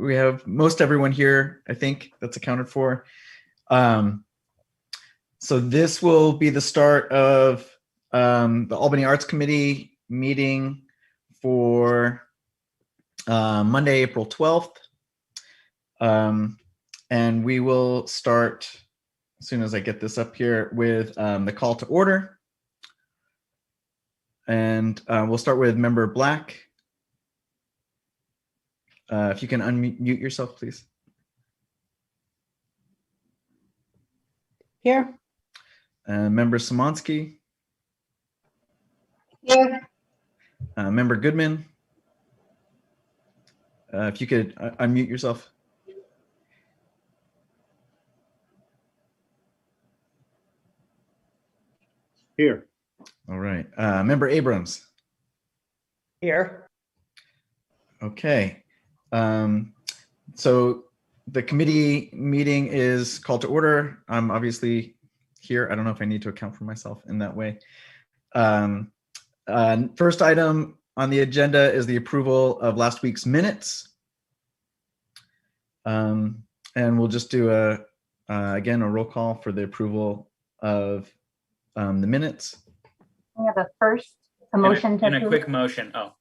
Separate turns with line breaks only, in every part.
we have most everyone here, I think, that's accounted for. So this will be the start of the Albany Arts Committee meeting for Monday, April 12th. And we will start, as soon as I get this up here, with the call to order. And we'll start with Member Black. If you can unmute yourself, please.
Here.
Member Szymanski.
Here.
Member Goodman. If you could unmute yourself.
Here.
All right. Member Abrams.
Here.
Okay. So the committee meeting is called to order. I'm obviously here. I don't know if I need to account for myself in that way. First item on the agenda is the approval of last week's minutes. And we'll just do again, a roll call for the approval of the minutes.
We have a motion to approve.
A quick motion.
Oh,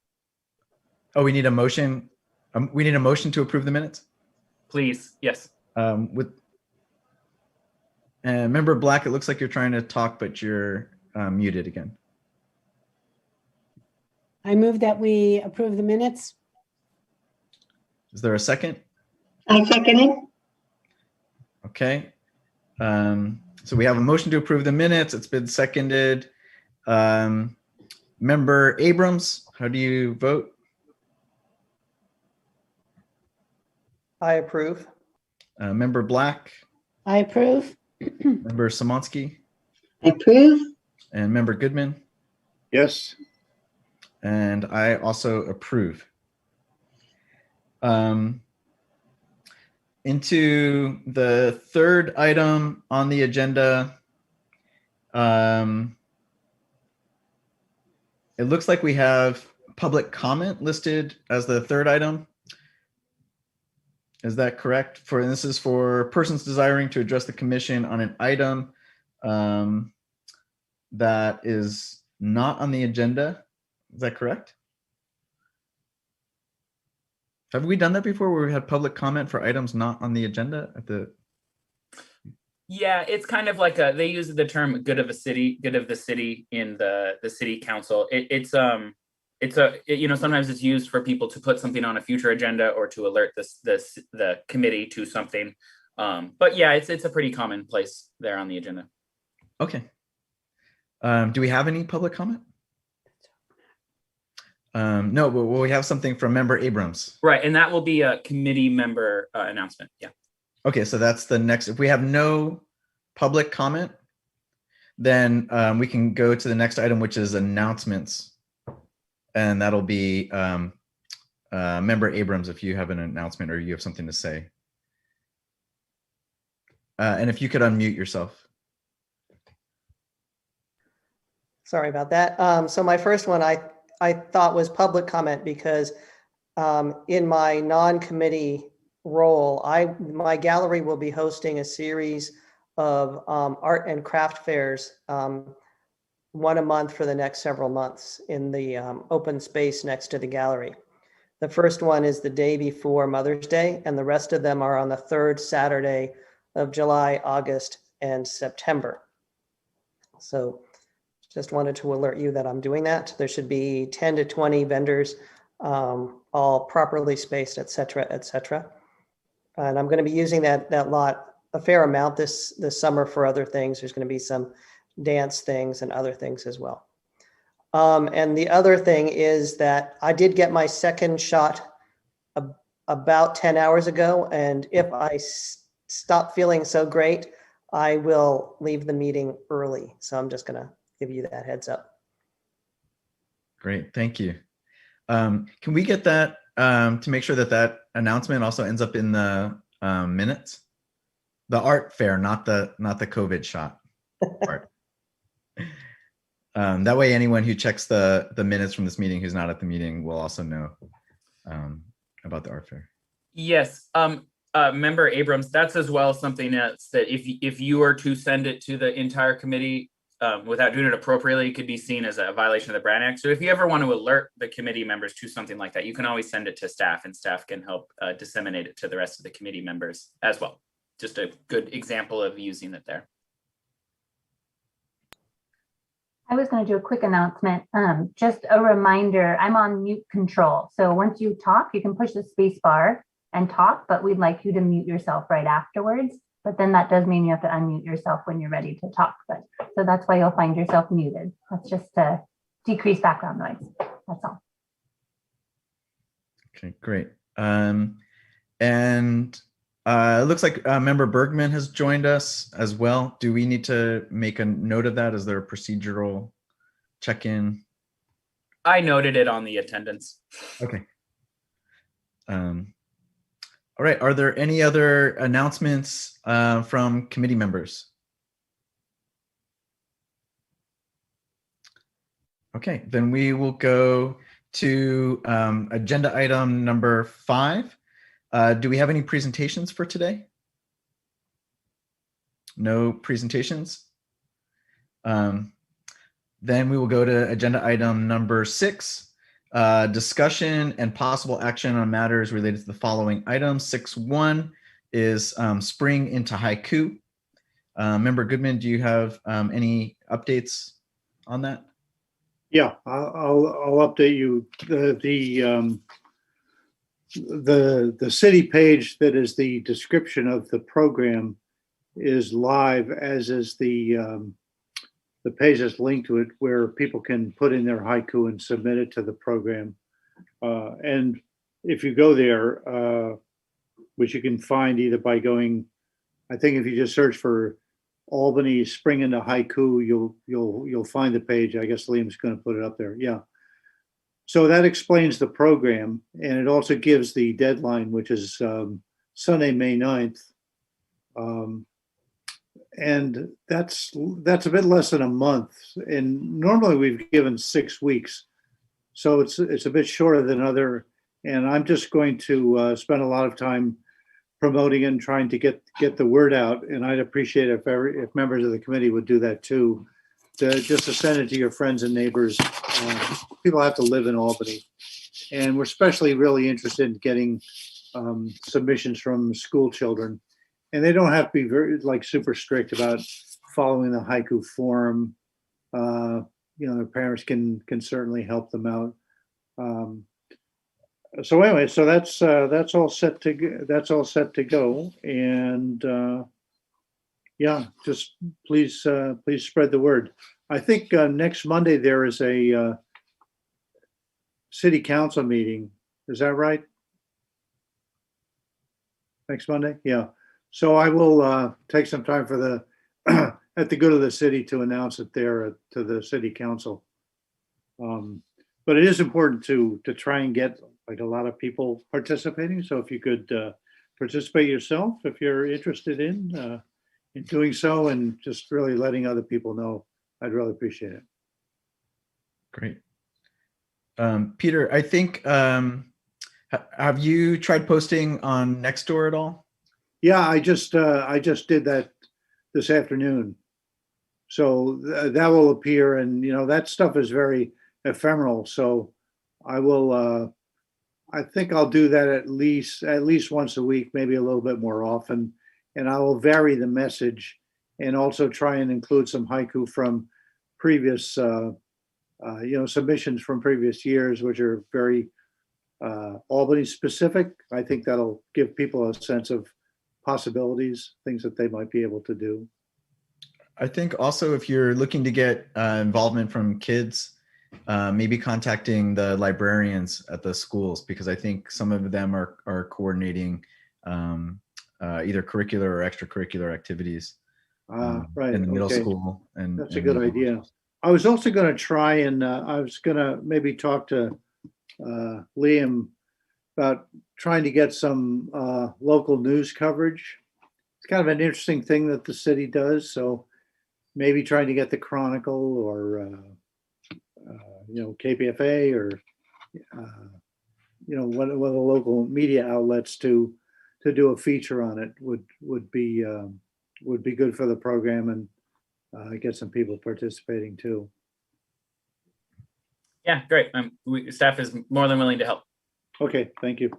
we need a motion. We need a motion to approve the minutes.
Please, yes.
With Member Black, it looks like you're trying to talk, but you're muted again.
I move that we approve the minutes.
Is there a second?
I second it.
Okay. So we have a motion to approve the minutes. It's been seconded. Member Abrams, how do you vote?
I approve.
Member Black,
I approve.
Member Szymanski,
I approve.
and Member Goodman.
Yes.
And I also approve. Into the third item on the agenda. It looks like we have public comment listed as the third item. Is that correct? This is for persons desiring to address the commission on an item that is not on the agenda. Is that correct? Have we done that before where we had public comment for items not on the agenda at the?
Yeah, it's kind of like they use the term good of the city in the city council. Sometimes it's used for people to put something on a future agenda or to alert the committee to something. But yeah, it's a pretty common place there on the agenda.
Okay. Do we have any public comment? No, but we have something from Member Abrams.
Right, and that will be a committee member announcement. Yeah.
Okay, so that's the next. If we have no public comment, then we can go to the next item, which is announcements. And that'll be Member Abrams, if you have an announcement or you have something to say. And if you could unmute yourself.
Sorry about that. So my first one I thought was public comment because in my non-committee role, my gallery will be hosting a series of art and craft fairs, one a month for the next several months in the open space next to the gallery. The first one is the day before Mother's Day, and the rest of them are on the third Saturday of July, August, and September. So just wanted to alert you that I'm doing that. There should be 10 to 20 vendors, all properly spaced, et cetera, et cetera. And I'm going to be using that lot a fair amount this summer for other things. There's going to be some dance things and other things as well. And the other thing is that I did get my second shot about 10 hours ago. And if I stop feeling so great, I will leave the meeting early. So I'm just going to give you that heads up.
Great, thank you. Can we get that to make sure that announcement also ends up in the minutes? The art fair, not the COVID shot part. That way anyone who checks the minutes from this meeting who's not at the meeting will also know about the art fair.
Yes, member Abrams, that's as well something else that if you were to send it to the entire committee without doing it appropriately, it could be seen as a violation of the Brand Act. So if you ever want to alert the committee members to something like that, you can always send it to staff, and staff can help disseminate it to the rest of the committee members as well. Just a good example of using it there.
I was going to do a quick announcement. Just a reminder, I'm on mute control. So once you talk, you can push the space bar and talk, but we'd like you to mute yourself right afterwards. But then that does mean you have to unmute yourself when you're ready to talk. But so that's why you'll find yourself muted. That's just to decrease background noise. That's all.
Okay, great. It looks like member Bergman has joined us as well. Do we need to make a note of that? Is there a procedural check-in?
I noted it on the attendance.
Okay. All right. Are there any other announcements from committee members? Okay, then we will go to agenda item number 5. Do we have any presentations for today? No presentations. Then we will go to agenda item number 6, discussion and possible action on matters related to the following items. 6.1 is spring into haiku. Member Goodman, do you have any updates on that?
Yeah, I'll update you. The city page that is the description of the program is live, as is the page that's linked to it, where people can put in their haiku and submit it to the program. And if you go there, which you can find either by going, I think if you just search for Albany spring into haiku, you'll find the page. I guess Liam's going to put it up there. Yeah. So that explains the program, and it also gives the deadline, which is Sunday, May 9th. And that's a bit less than a month. And normally we've given 6 weeks. So it's a bit shorter than other. And I'm just going to spend a lot of time promoting and trying to get the word out. And I'd appreciate it if members of the committee would do that too, just to send it to your friends and neighbors. People have to live in Albany. And we're especially really interested in getting submissions from school children. And they don't have to be very super strict about following the haiku form. Their parents can certainly help them out. So anyway, so that's all set to go. And yeah, just please spread the word. I think next Monday there is a city council meeting. Is that right? Next Monday? Yeah. So I will take some time for the at the good of the city to announce it there to the city council. But it is important to try and get a lot of people participating. So if you could participate yourself, if you're interested in doing so, and just really letting other people know, I'd really appreciate it.
Great. Peter, I think, have you tried posting on Nextdoor at all?
Yeah, I just did that this afternoon. So that will appear, and that stuff is very ephemeral. So I will. I think I'll do that at least once a week, maybe a little bit more often, and I will vary the message and also try and include some haiku from previous, submissions from previous years, which are very Albany specific. I think that'll give people a sense of possibilities, things that they might be able to do.
I think also if you're looking to get involvement from kids, maybe contacting the librarians at the schools, because I think some of them are coordinating either curricular or extracurricular activies
Right.
in the middle school. And
that's a good idea. I was also going to try and I was going to maybe talk to Liam about trying to get some local news coverage. It's kind of an interesting thing that the city does. So maybe trying to get the Chronicle or KPFA or one of the local media outlets to do a feature on it would be good for the program and get some people participating too.
Yeah, great. Staff is more than willing to help.
Okay, thank you.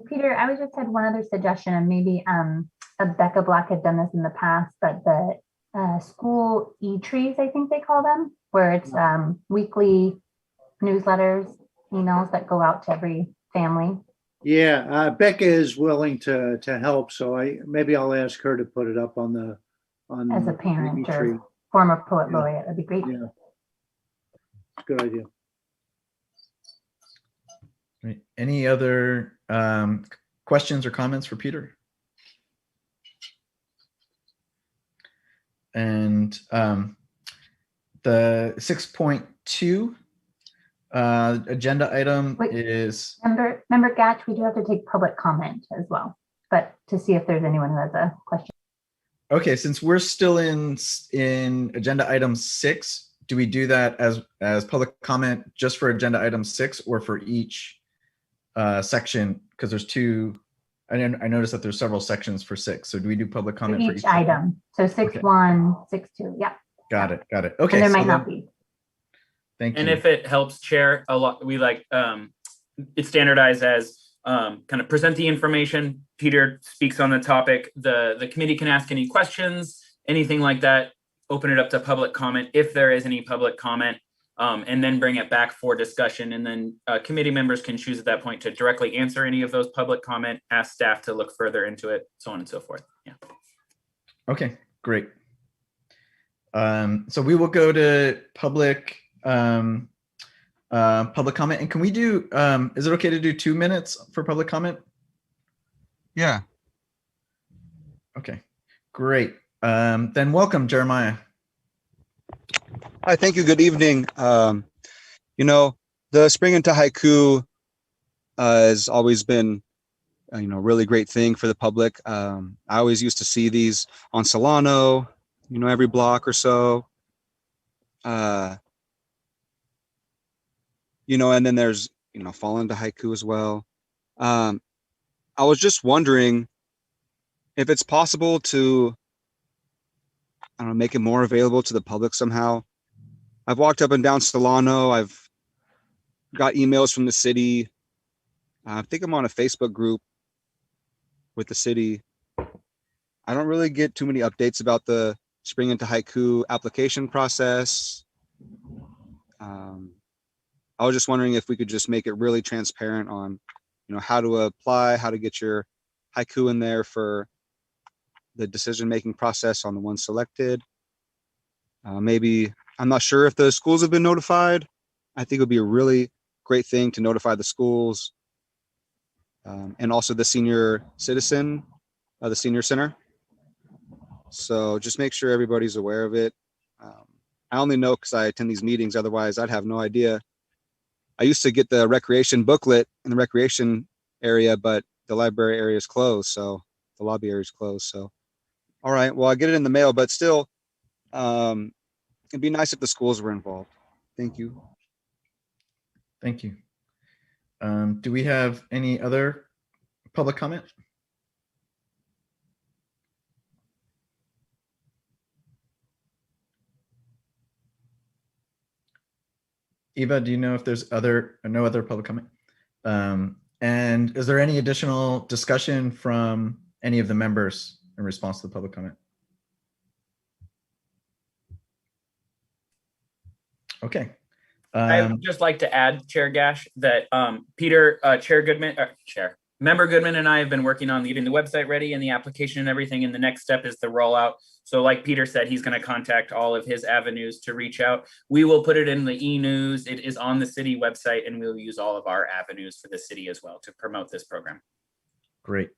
Peter, I was just had one other suggestion, and maybe Becca Black had done this in the past, but the school e-trees, I think they call them, where it's weekly newsletters, emails that go out to every family.
Yeah, Becca is willing to help, so maybe I'll ask her to put it up on
As a parent
the tree.
or former poet
Yeah.
laureate, that'd be great.
Yeah, good idea.
Right. Any other questions or comments for Peter? And the 6.2 agenda item
Wait.
is,
Member Gatch, we do have to take public comment as well, but to see if there's anyone who has a question.
okay, since we're still in agenda item 6, do we do that as public comment just for agenda item 6 or for each section? Because there's two, I noticed that there's several sections for 6. So do we do public comment for
Each
section?
item. So 6.1, 6.2, yeah.
Got it. Okay.
And there
so
might not
then-
be.
Thank you.
And if it helps chair a lot, we like it's standardized as kind of present the information. Peter speaks on the topic. The committee can ask any questions, anything like that. Open it up to public comment if there is any public comment, and then bring it back for discussion. And then committee members can choose at that point to directly answer any of those public comment, ask staff to look further into it, so on and so forth. Yeah.
Okay, great. So we will go to public comment. And can we do, is it okay to do 2 minutes for public comment?
Yeah.
Okay, great. Then welcome, Jeremiah.
Hi, thank you. Good evening. The Spring into Haiku has always been, really great thing for the public. I always used to see these on Solano, every block or so. And then there's, Fall into Haiku as well. I was just wondering if it's possible to, make it more available to the public somehow. I've walked up and down Solano. I've got emails from the city. I think I'm on a Facebook group with the city. I don't really get too many updates about the Spring into Haiku application process. I was just wondering if we could just make it really transparent on, how to apply, how to get your haiku in there for the decision-making process on the one selected. Maybe, I'm not sure if the schools have been notified. I think it would be a really great thing to notify the schools and also the senior citizen, the senior center. So just make sure everybody's aware of it. I only know because I attend these meetings, otherwise I'd have no idea. I used to get the recreation booklet in the recreation area, but the library area is closed, so the lobby area is closed. So, all right, well, I get it in the mail, but still, it'd be nice if the schools were involved. Thank you.
Thank you. Do we have any other public comment? Eva, do you know if there's no other public comment? And is there any additional discussion from any of the members in response to the public comment? Okay.
I would just like to add, Chair Gash, that Peter, Member Goodman and I have been working on getting the website ready and the application and everything. And the next step is the rollout. So like Peter said, he's going to contact all of his avenues to reach out. We will put it in the e-news. It is on the city website, and we'll use all of our avenues for the city as well to promote this program.
Great.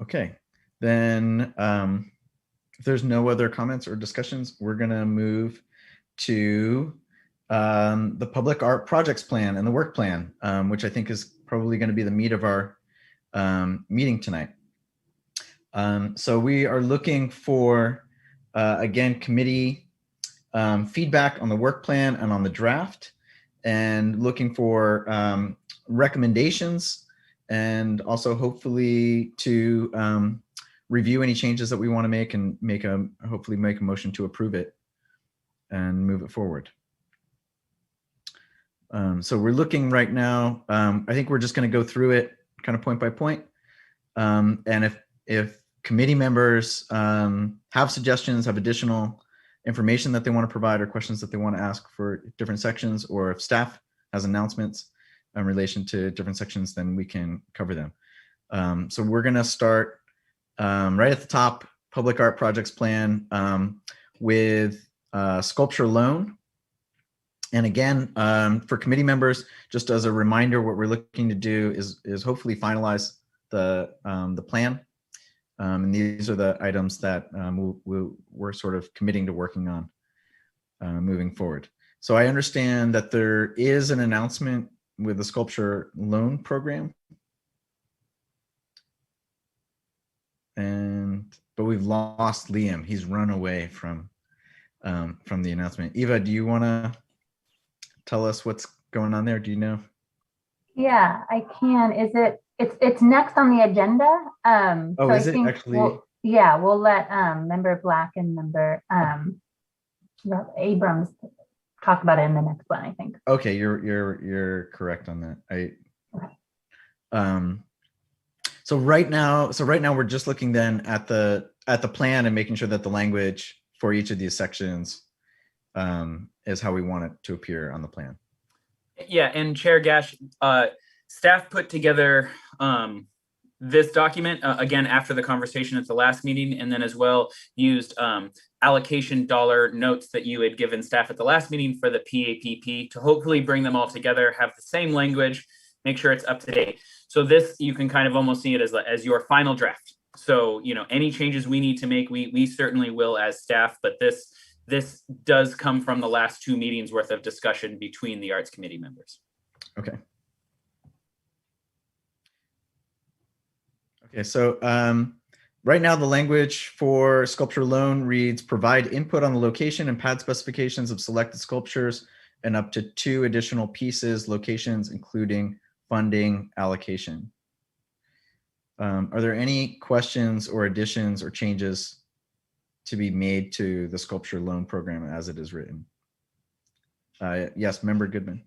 Okay, then if there's no other comments or discussions, we're going to move to the public art projects plan and the work plan, which I think is probably going to be the meat of our meeting tonight. So we are looking for, again, committee feedback on the work plan and on the draft. and looking for recommendations, and also hopefully to review any changes that we want to make and hopefully make a motion to approve it and move it forward. So we're looking right now. I think we're just going to go through it kind of point by point. And if committee members have suggestions, have additional information that they want to provide or questions that they want to ask for different sections, or if staff has announcements in relation to different sections, then we can cover them. So we're going to start right at the top, public art projects plan with sculpture loan. And again, for committee members, just as a reminder, what we're looking to do is hopefully finalize the plan. And these are the items that we're sort of committing to working on moving forward. So I understand that there is an announcement with the sculpture loan program. But we've lost Liam. He's run away from the announcement. Eva, do you want to tell us what's going on there? Do you know?
Yeah, I can. It's next on the agenda.
Oh,
so
is
I
it
think
actually?
we'll let member Black and member Abrams talk about it in the next one, I think.
Okay, you're correct on that.
Okay.
So right now we're just looking then at the plan and making sure that the language for each of these sections is how we want it to appear on the plan.
Yeah, and Chair Gash, staff put together this document again after the conversation at the last meeting, and then as well used allocation dollar notes that you had given staff at the last meeting for the PAPP to hopefully bring them all together, have the same language, make sure it's up to date. So this, you can kind of almost see it as your final draft. So, any changes we need to make, we certainly will as staff, but this does come from the last 2 meetings worth of discussion between the Arts Committee members.
Okay. Okay, so right now the language for sculpture loan reads, provide input on the location and pad specifications of selected sculptures and up to 2 additional pieces, locations, including funding allocation. Are there any questions or additions or changes to be made to the sculpture loan program as it is written? Yes, Member Goodman.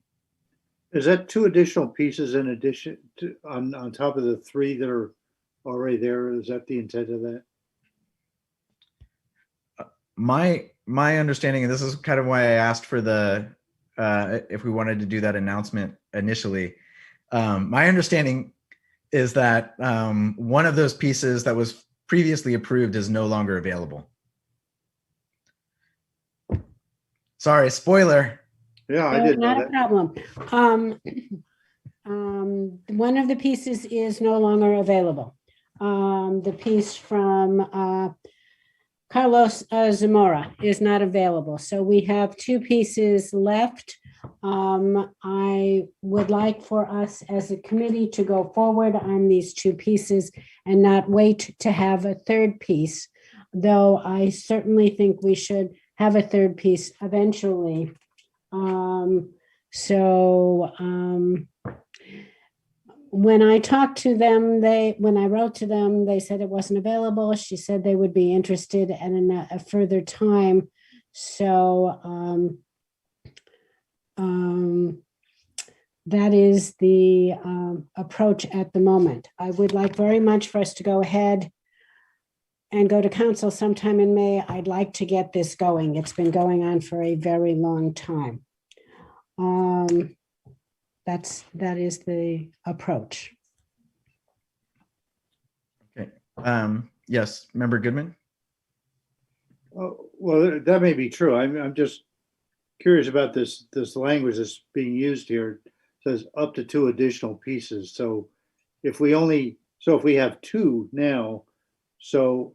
Is that 2 additional pieces in addition to on top of the 3 that are already there? Is that the intent of that?
My understanding, and this is kind of why I asked for the if we wanted to do that announcement initially. My understanding is that one of those pieces that was previously approved is no longer available. Sorry, spoiler.
Yeah, I did know
Not a
that.
problem. One of the pieces is no longer available. The piece from Carlos Zamora is not available. So we have 2 pieces left. I would like for us as a committee to go forward on these 2 pieces and not wait to have a 3rd piece, though I certainly think we should have a 3rd piece eventually. When I talked to them, when I wrote to them, they said it wasn't available. She said they would be interested in a further time. So that is the approach at the moment. I would like very much for us to go ahead and go to council sometime in May. I'd like to get this going. It's been going on for a very long time. That is the approach.
Okay. Yes, Member Goodman.
Oh, well, that may be true. I'm just curious about this language that's being used here. It says up to 2 additional pieces. So if we have 2 now, so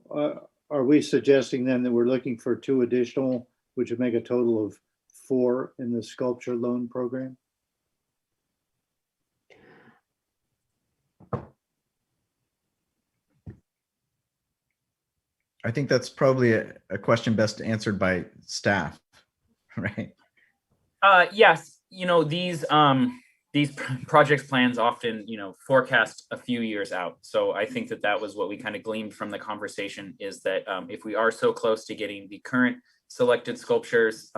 are we suggesting then that we're looking for 2 additional, which would make a total of 4 in the sculpture loan program?
I think that's probably a question best answered by staff, right?
Yes. these projects plans often, forecast a few years out. So I think that was what we kind of gleaned from the conversation, is that if we are so close to getting the current selected sculptures,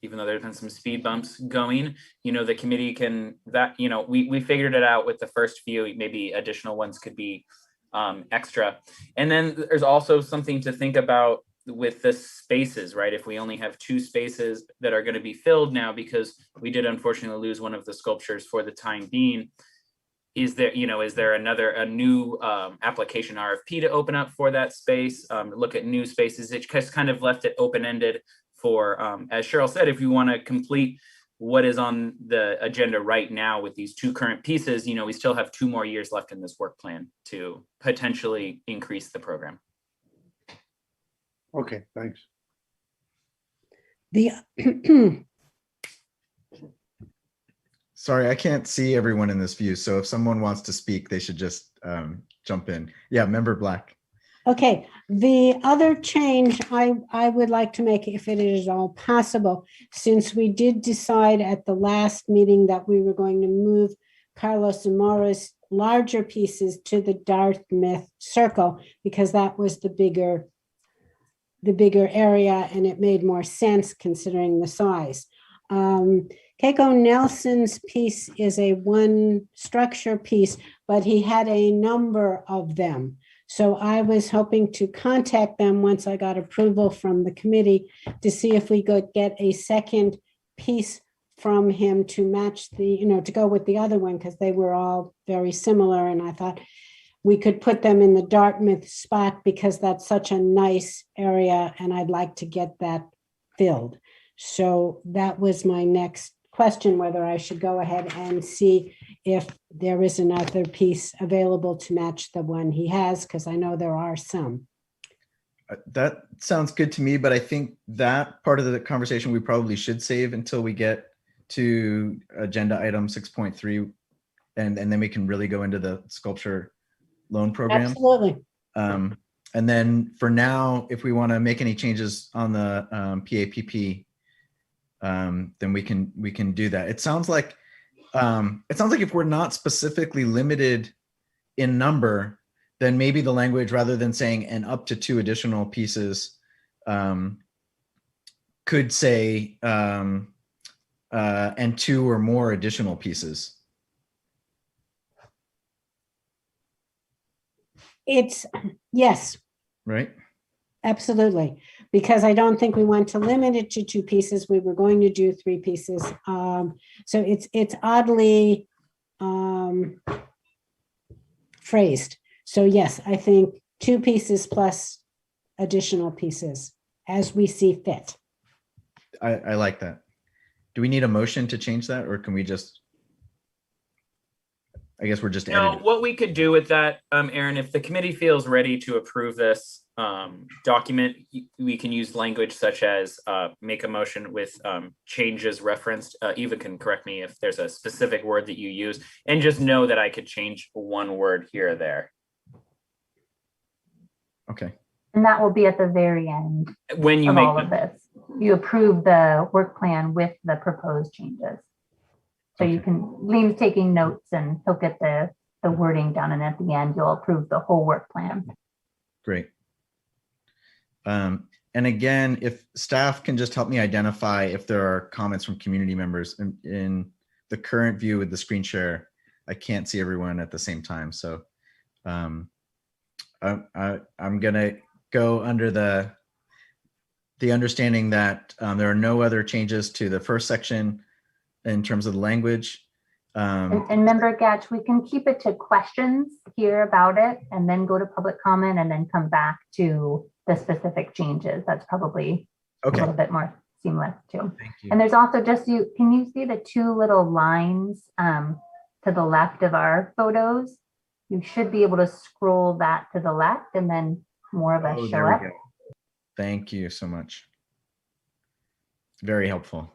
even though there's been some speed bumps going, the committee can, we figured it out with the first few, maybe additional ones could be extra. And then there's also something to think about with the spaces, right? If we only have 2 spaces that are going to be filled now, because we did unfortunately lose one of the sculptures for the time being, is there a new application RFP to open up for that space, look at new spaces? It just kind of left it open-ended for, as Cheryl said, if you want to complete what is on the agenda right now with these 2 current pieces, we still have 2 more years left in this work plan to potentially increase the program.
Okay, thanks.
The
Sorry, I can't see everyone in this view. So if someone wants to speak, they should just jump in. Yeah, Member Black.
Okay, the other change I would like to make, if it is all possible, since we did decide at the last meeting that we were going to move Carlos Zamora's larger pieces to the Dartmouth Circle, because that was the bigger area and it made more sense considering the size. Keiko Nelson's piece is a 1 structure piece, but he had a number of them. So I was hoping to contact them once I got approval from the committee to see if we could get a second piece from him to match the, to go with the other one, because they were all very similar. And I thought we could put them in the Dartmouth spot because that's such a nice area and I'd like to get that filled. So that was my next question, whether I should go ahead and see if there is another piece available to match the one he has, because I know there are some.
That sounds good to me, but I think that part of the conversation we probably should save until we get to agenda item 6.3, and then we can really go into the sculpture loan program.
Absolutely.
And then for now, if we want to make any changes on the PAPP, then we can do that. It sounds like if we're not specifically limited in number, then maybe the language, rather than saying and up to 2 additional pieces, could say and 2 or more additional pieces.
Yes.
Right.
Absolutely, because I don't think we want to limit it to 2 pieces. We were going to do 3 pieces. So it's oddly phrased. So yes, I think 2 pieces plus additional pieces as we see fit.
I like that. Do we need a motion to change that, or can we just? I guess we're just.
What we could do with that, Aaron, if the committee feels ready to approve this document, we can use language such as make a motion with changes referenced. Eva can correct me if there's a specific word that you use, and just know that I could change 1 word here or there.
Okay.
And that will be at the very end
When you
of
make
all of this. You approve the work plan with the proposed changes. So you can, Liam's taking notes and he'll get the wording down, and at the end, you'll approve the whole work plan.
Great. And again, if staff can just help me identify if there are comments from community members in the current view with the screen share, I can't see everyone at the same time. So I'm gonna go under the understanding that there are no other changes to the first section in terms of the language.
And Member Gatch, we can keep it to questions here about it and then go to public comment and then come back to the specific changes. That's probably a little bit more seamless too.
Thank you.
And there's also can you see the 2 little lines to the left of our photos? You should be able to scroll that to the left and then more of us show
there we
up.
go. Thank you so much. Very helpful.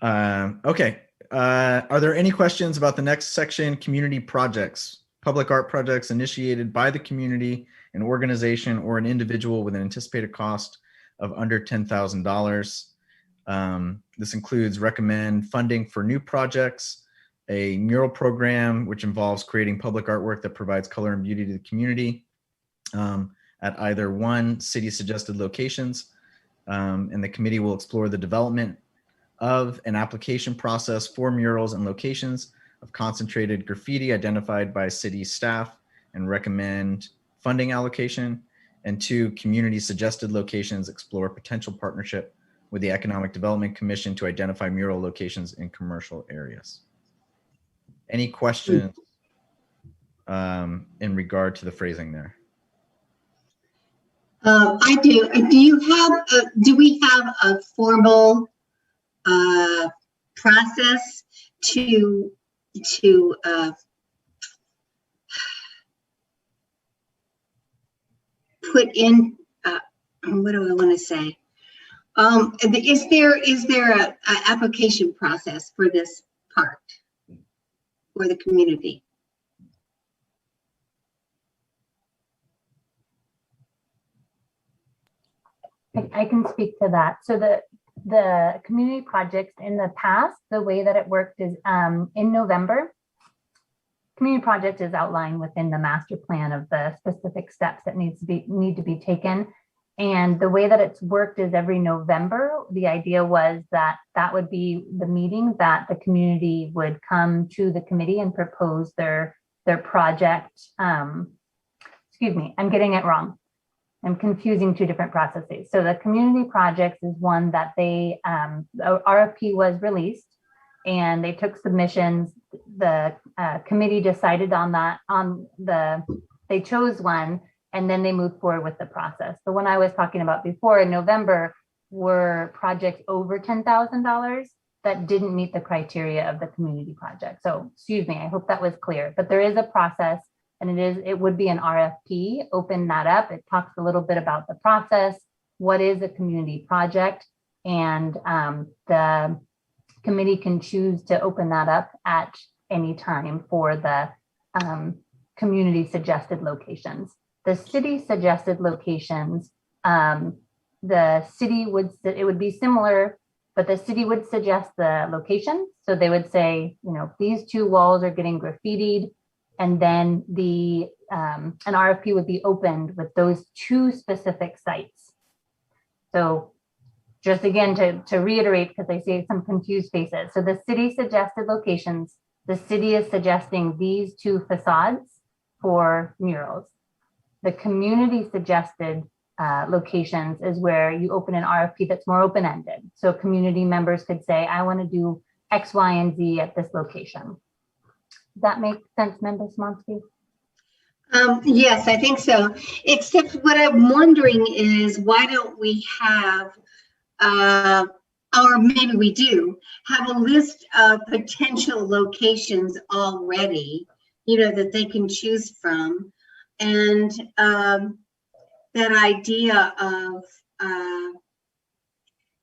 Okay. Are there any questions about the next section, community projects, public art projects initiated by the community, an organization, or an individual with an anticipated cost of under $10,000? This includes recommend funding for new projects, a mural program, which involves creating public artwork that provides color and beauty to the community at either one city suggested locations. And the committee will explore the development of an application process for murals and locations of concentrated graffiti identified by city staff and recommend funding allocation. And 2, community suggested locations, explore potential partnership with the Economic Development Commission to identify mural locations in commercial areas. Any questions in regard to the phrasing there?
I do. Do we have a formal process to put in? What do I want to say? Is there a application process for this part for the community?
I can speak to that. So the community projects in the past, the way that it worked is in November, community project is outlined within the master plan of the specific steps that need to be taken. And the way that it's worked is every November, the idea was that that would be the meeting that the community would come to the committee and propose their project. Excuse me, I'm getting it wrong. I'm confusing 2 different processes. So the community projects is one that they, RFP was released and they took submissions. The committee decided on that, they chose one and then they moved forward with the process. The one I was talking about before in November were projects over $10,000 that didn't meet the criteria of the community project. So excuse me, I hope that was clear, but there is a process. And it would be an RFP, open that up. It talks a little bit about the process, what is a community project, and the committee can choose to open that up at any time for the community suggested locations. The city suggested locations, the city it would be similar, but the city would suggest the location. So they would say, these 2 walls are getting graffitied. And then an RFP would be opened with those 2 specific sites. So just again, to reiterate, because I see some confused faces. So the city suggested locations, the city is suggesting these 2 facades for murals. The community suggested locations is where you open an RFP that's more open-ended. So community members could say, I want to do X, Y, and Z at this location. Does that make sense, Member Smonsky?
Yes, I think so. Except what I'm wondering is why don't we have, or maybe we do, have a list of potential locations already, that they can choose from. And that idea of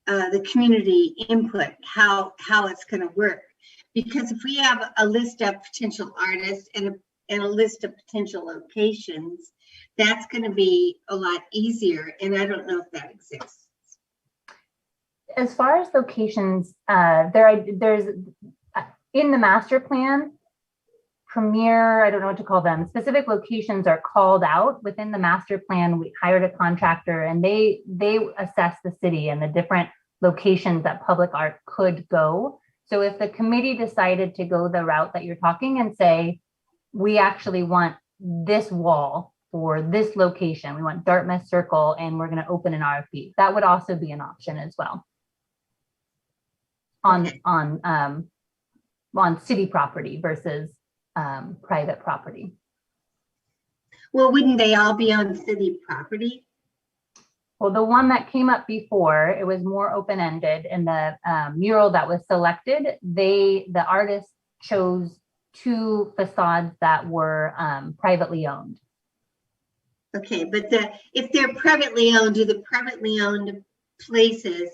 the community input, how it's going to work. Because if we have a list of potential artists and a list of potential locations, that's going to be a lot easier. And I don't know if that exists.
As far as locations, there's in the master plan, premier, I don't know what to call them, specific locations are called out within the master plan. We hired a contractor and they assess the city and the different locations that public art could go. So if the committee decided to go the route that you're talking and say, we actually want this wall for this location, we want Dartmouth Circle, and we're going to open an RFP, that would also be an option as well on city property versus private property.
Well, wouldn't they all be on city property?
Well, the one that came up before, it was more open-ended, and the mural that was selected, the artist chose 2 facades that were privately owned.
Okay, but if they're privately owned, do the privately owned places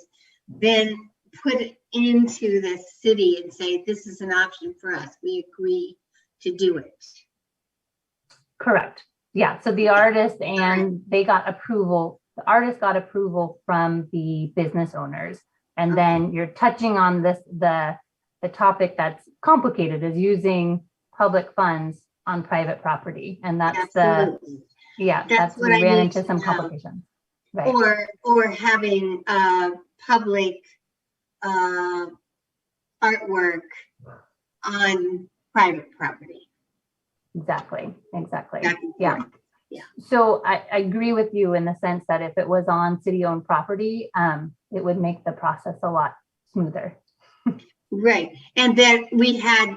then put it into the city and say, this is an option for us, we agree to do it?
Correct. Yeah, so the artist and they got approval. The artist got approval from the business owners And then you're touching on the topic that's complicated, is using public funds on private property. And that's
Absolutely. That's what
we
I
ran
need
into
to
some
know.
complications. Right.
Or having public artwork on private property.
Exactly.
Back and
Yeah.
forth. Yeah.
So I agree with you in the sense that if it was on city-owned property, it would make the process a lot smoother.
Right. And then we had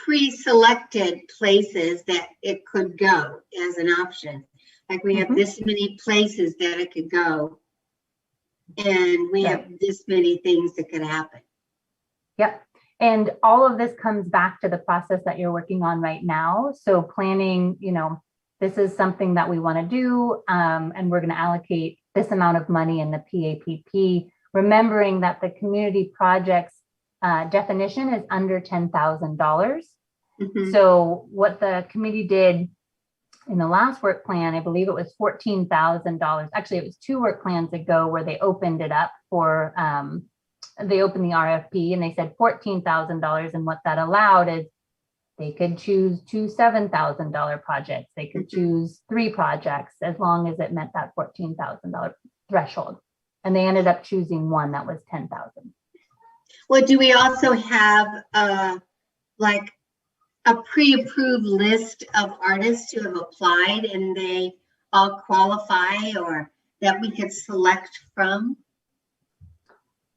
pre-selected places that it could go as an option. Like we have this many places that it could go. And we have this many things that could happen.
Yep. And all of this comes back to the process that you're working on right now. So planning, this is something that we want to do, and we're going to allocate this amount of money in the PAPP, remembering that the community projects definition is under $10,000. So what the committee did in the last work plan, I believe it was $14,000. Actually, it was 2 work plans ago where they opened it up for, they opened the RFP and they said $14,000. And what that allowed is they could choose 2 $7,000 projects. They could choose 3 projects as long as it met that $14,000 threshold. And they ended up choosing one that was $10,000.
Well, do we also have like a pre-approved list of artists who have applied and they all qualify, or that we could select from?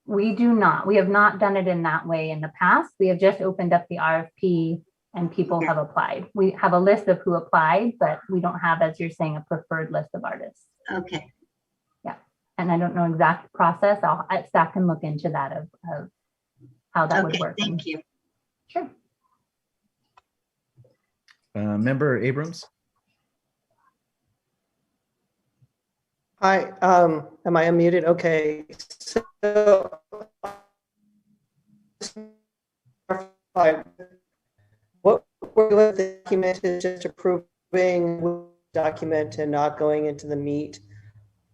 We do not. We have not done it in that way in the past. We have just opened up the RFP and people have applied. We have a list of who applied, but we don't have, as you're saying, a preferred list of artists.
Okay.
Yeah. And I don't know exact process. Staff can look into that of how that would work.
Thank you.
Sure.
Member Abrams?
Hi, am I unmuted? Okay. So what we're doing with the document is just approving the document and not going into the meat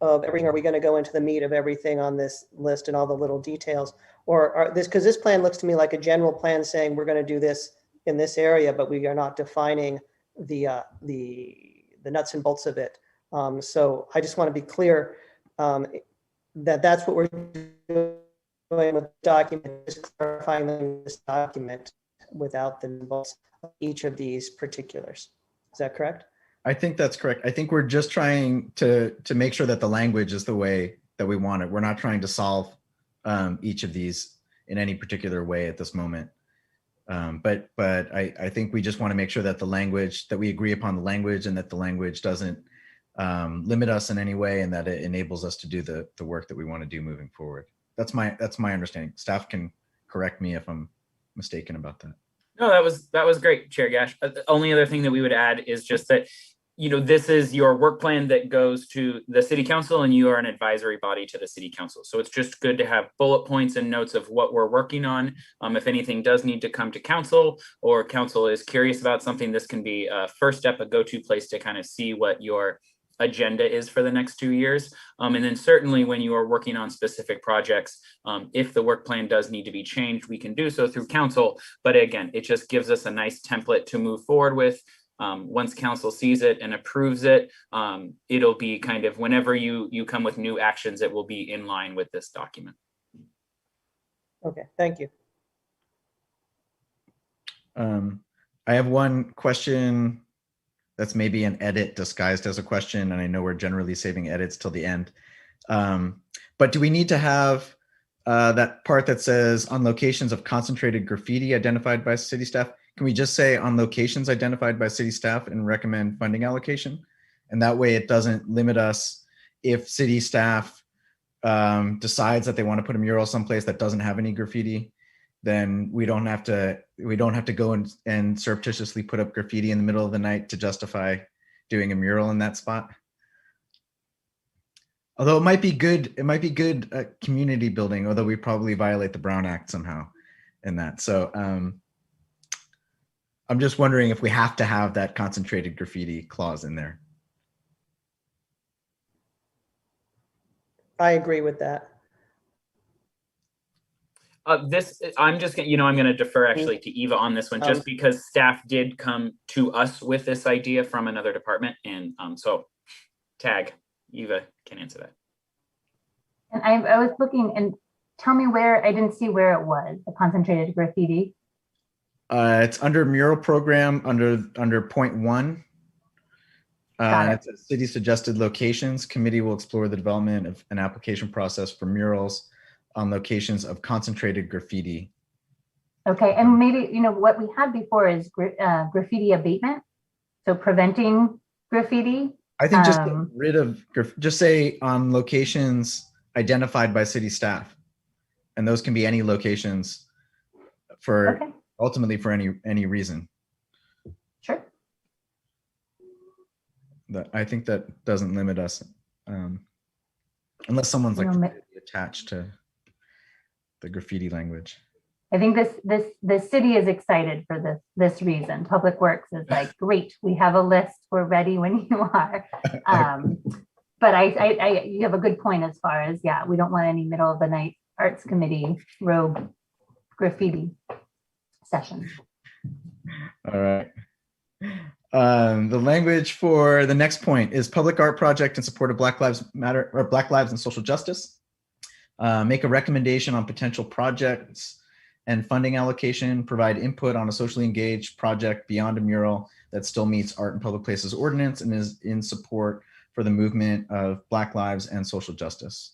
of everything. Are we going to go into the meat of everything on this list and all the little details? Or are this, because this plan looks to me like a general plan saying we're going to do this in this area, but we are not defining the nuts and bolts of it. So I just want to be clear that that's what we're doing with the document, is clarifying this document without the bolts of each of these particulars. Is that correct?
I think that's correct. I think we're just trying to make sure that the language is the way that we want it. We're not trying to solve each of these in any particular way at this moment. But I think we just want to make sure that the language, that we agree upon the language, and that the language doesn't limit us in any way, and that it enables us to do the work that we want to do moving forward. That's my understanding. Staff can correct me if I'm mistaken about that.
No, that was great, Chair Gash. The only other thing that we would add is just that, this is your work plan that goes to the city council, and you are an advisory body to the city council. So it's just good to have bullet points and notes of what we're working on. If anything does need to come to council, or council is curious about something, this can be a first step, a go-to place to kind of see what your agenda is for the next 2 years. And then certainly when you are working on specific projects, if the work plan does need to be changed, we can do so through council. But again, it just gives us a nice template to move forward with. Once council sees it and approves it, it'll be kind of, whenever you come with new actions, it will be in line with this document.
Okay, thank you.
I have one question that's maybe an edit disguised as a question, and I know we're generally saving edits till the end. But do we need to have that part that says on locations of concentrated graffiti identified by city staff? Can we just say on locations identified by city staff and recommend funding allocation? And that way it doesn't limit us if city staff decides that they want to put a mural someplace that doesn't have any graffiti, then we don't have to go and surreptitiously put up graffiti in the middle of the night to justify doing a mural in that spot. Although it might be good community building, although we probably violate the Brown Act somehow in that. So I'm just wondering if we have to have that concentrated graffiti clause in there.
I agree with that.
I'm just gonna, I'm gonna defer actually to Eva on this one, just because staff did come to us with this idea from another department, and so tag, Eva can answer that.
And I was looking, and tell me where, I didn't see where it was, the concentrated graffiti.
It's under mural program under point 1.
Got it.
It says city suggested locations. Committee will explore the development of an application process for murals on locations of concentrated graffiti.
Okay, and maybe, what we had before is graffiti abatement. So preventing graffiti.
I think just get rid of, just say on locations identified by city staff. And those can be any locations for ultimately for any reason.
Sure.
I think that doesn't limit us, unless someone's like attached to the graffiti language.
I think the city is excited for this reason. Public Works is like, great, we have a list, we're ready when you are. But you have a good point as far as, we don't want any middle of the night arts committee rogue graffiti session.
All right. The language for the next point is public art project in support of Black Lives Matter, or Black Lives and social justice. Make a recommendation on potential projects and funding allocation, provide input on a socially engaged project beyond a mural that still meets Art in Public Places Ordinance and is in support for the movement of Black lives and social justice.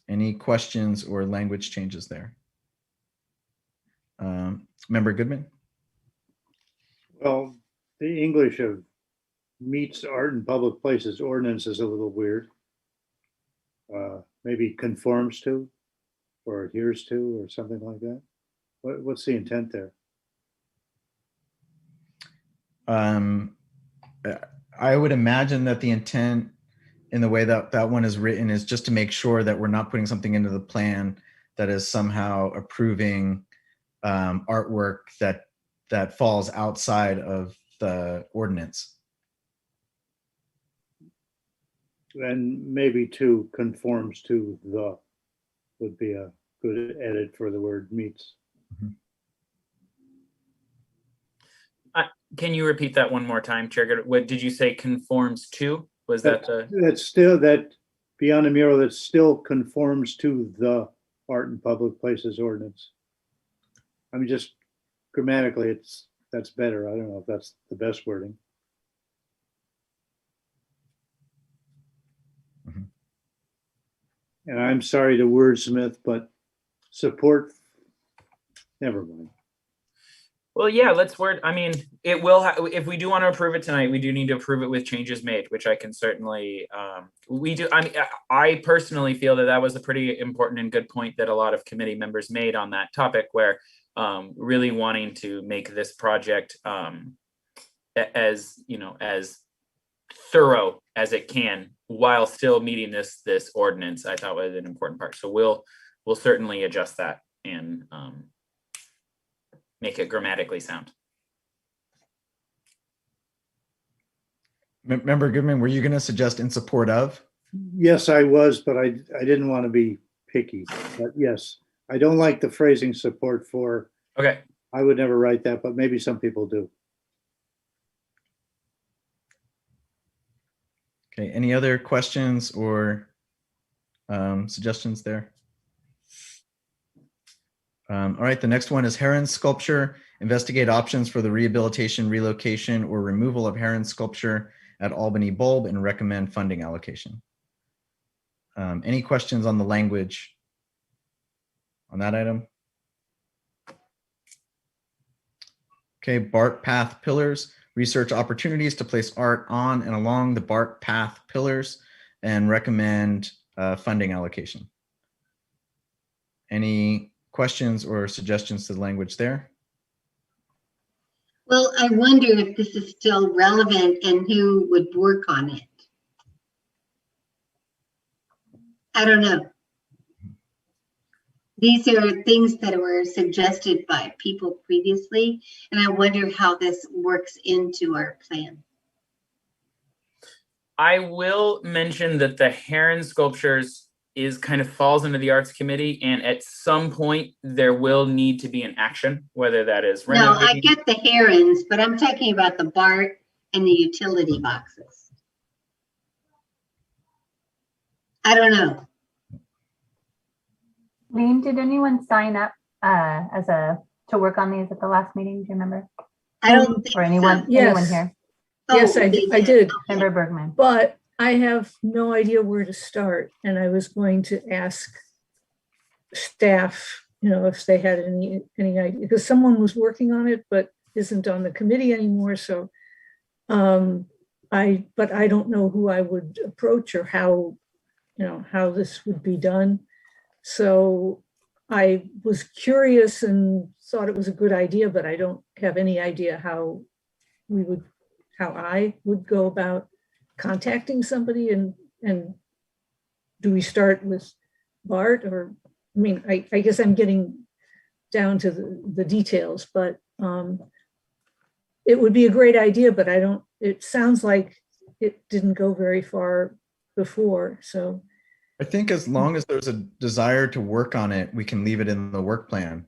Any questions or language changes there? Member Goodman?
Well, the English of meets Art in Public Places Ordinance is a little weird. Maybe conforms to or adheres to or something like that. What's the intent there?
I would imagine that the intent in the way that that one is written is just to make sure that we're not putting something into the plan that is somehow approving artwork that falls outside of the ordinance.
And maybe to conforms to the would be a good edit for the word meets.
Can you repeat that one more time, Chair? What did you say conforms to? Was that
that's still that beyond a mural that still conforms to the Art in Public Places Ordinance? I mean, just grammatically, that's better. I don't know if that's the best wording. And I'm sorry to wordsmith, but support, never mind.
Well, yeah, let's word. I mean, it will. If we do want to approve it tonight, we do need to approve it with changes made, which I can certainly. We do. I mean, I personally feel that was a pretty important and good point that a lot of committee members made on that topic, where really wanting to make this project as thorough as it can while still meeting this ordinance, I thought was an important part. So we'll certainly adjust that and make it grammatically sound.
Member Goodman, were you going to suggest in support of?
Yes, I was, but I didn't want to be picky. But yes, I don't like the phrasing support for.
Okay.
I would never write that, but maybe some people do.
Okay, any other questions or suggestions there? All right, the next one is Herons Sculpture. Investigate options for the rehabilitation, relocation, or removal of Herons Sculpture at Albany Bulb and recommend funding allocation. Any questions on the language on that item? Okay, Bart Path Pillars. Research opportunities to place art on and along the Bart Path pillars and recommend funding allocation. Any questions or suggestions to the language there?
Well, I wonder if this is still relevant and who would work on it. I don't know. These are things that were suggested by people previously, and I wonder how this works into our plan.
I will mention that the Herons sculptures is kind of falls into the arts committee, and at some point there will need to be an action, whether that is
No, I
renovating.
get the herons, but I'm talking about the Bart and the utility boxes. I don't know.
Lean, did anyone sign up to work on these at the last meeting? Do you remember?
I don't think
Or anyone,
so.
anyone
Yes.
here?
Yes,
Oh,
I did,
Member Bergman.
but I have no idea where to start. And I was going to ask staff, if they had any idea, because someone was working on it, but isn't on the committee anymore. So but I don't know who I would approach or how this would be done. So I was curious and thought it was a good idea, but I don't have any idea how I would go about contacting somebody and do we start with Bart or, I guess I'm getting down to the details, but it would be a great idea, but it sounds like it didn't go very far before, so.
I think as long as there's a desire to work on it, we can leave it in the work plan.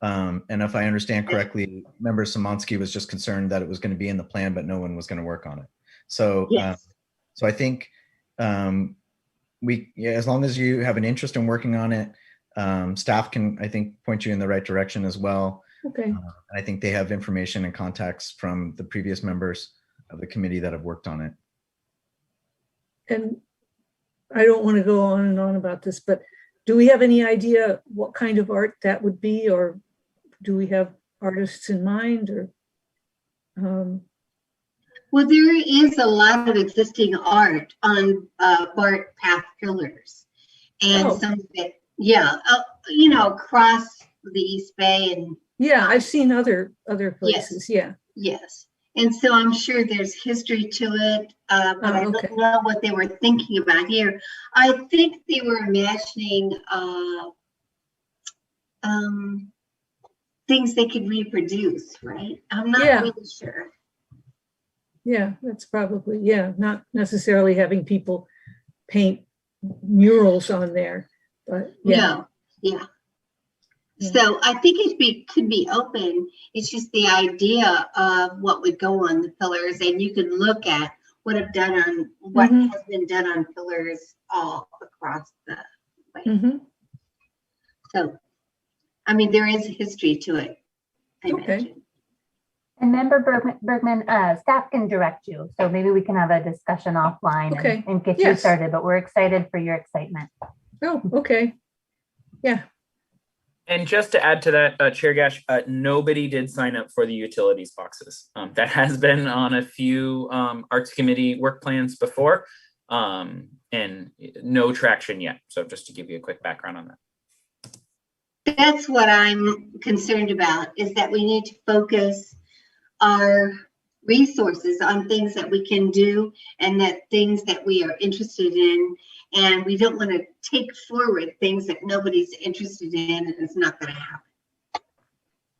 And if I understand correctly, Member Szymanski was just concerned that it was going to be in the plan, but no one was going to work on it. So,
Yes.
so I think as long as you have an interest in working on it, staff can, I think, point you in the right direction as well.
Okay,
I think they have information and contacts from the previous members of the committee that have worked on it.
and I don't want to go on and on about this, but do we have any idea what kind of art that would be, or do we have artists in mind, or?
Well, there is a lot of existing art on Bart Path pillars. And
Oh.
some of it, across the East Bay and
Yeah, I've seen other places, yeah.
yes. And so I'm sure there's history to it, but I
okay.
don't know what they were thinking about here. I think they were imagining things they could reproduce, right? I'm not
Yeah.
really sure.
Yeah, that's probably, not necessarily having people paint murals on there, but yeah.
No, yeah.
Yeah.
So I think could be open. It's just the idea of what would go on the pillars, and you could look at what has been done on pillars all across the way.
Mhm.
So, there is a history to it, I
Okay.
imagine.
And Member Bergman, staff can direct you. So maybe we can have a discussion offline
Okay.
and get you
Yes.
started, but we're excited for your excitement.
Oh, okay. Yeah,
And just to add to that, Chair Gash, nobody did sign up for the utilities boxes. That has been on a few Arts Committee work plans before, and no traction yet. So just to give you a quick background on that.
That's what I'm concerned about, is that we need to focus our resources on things that we can do and that things that we are interested in. And we don't want to take forward things that nobody's interested in, and it's not going to happen.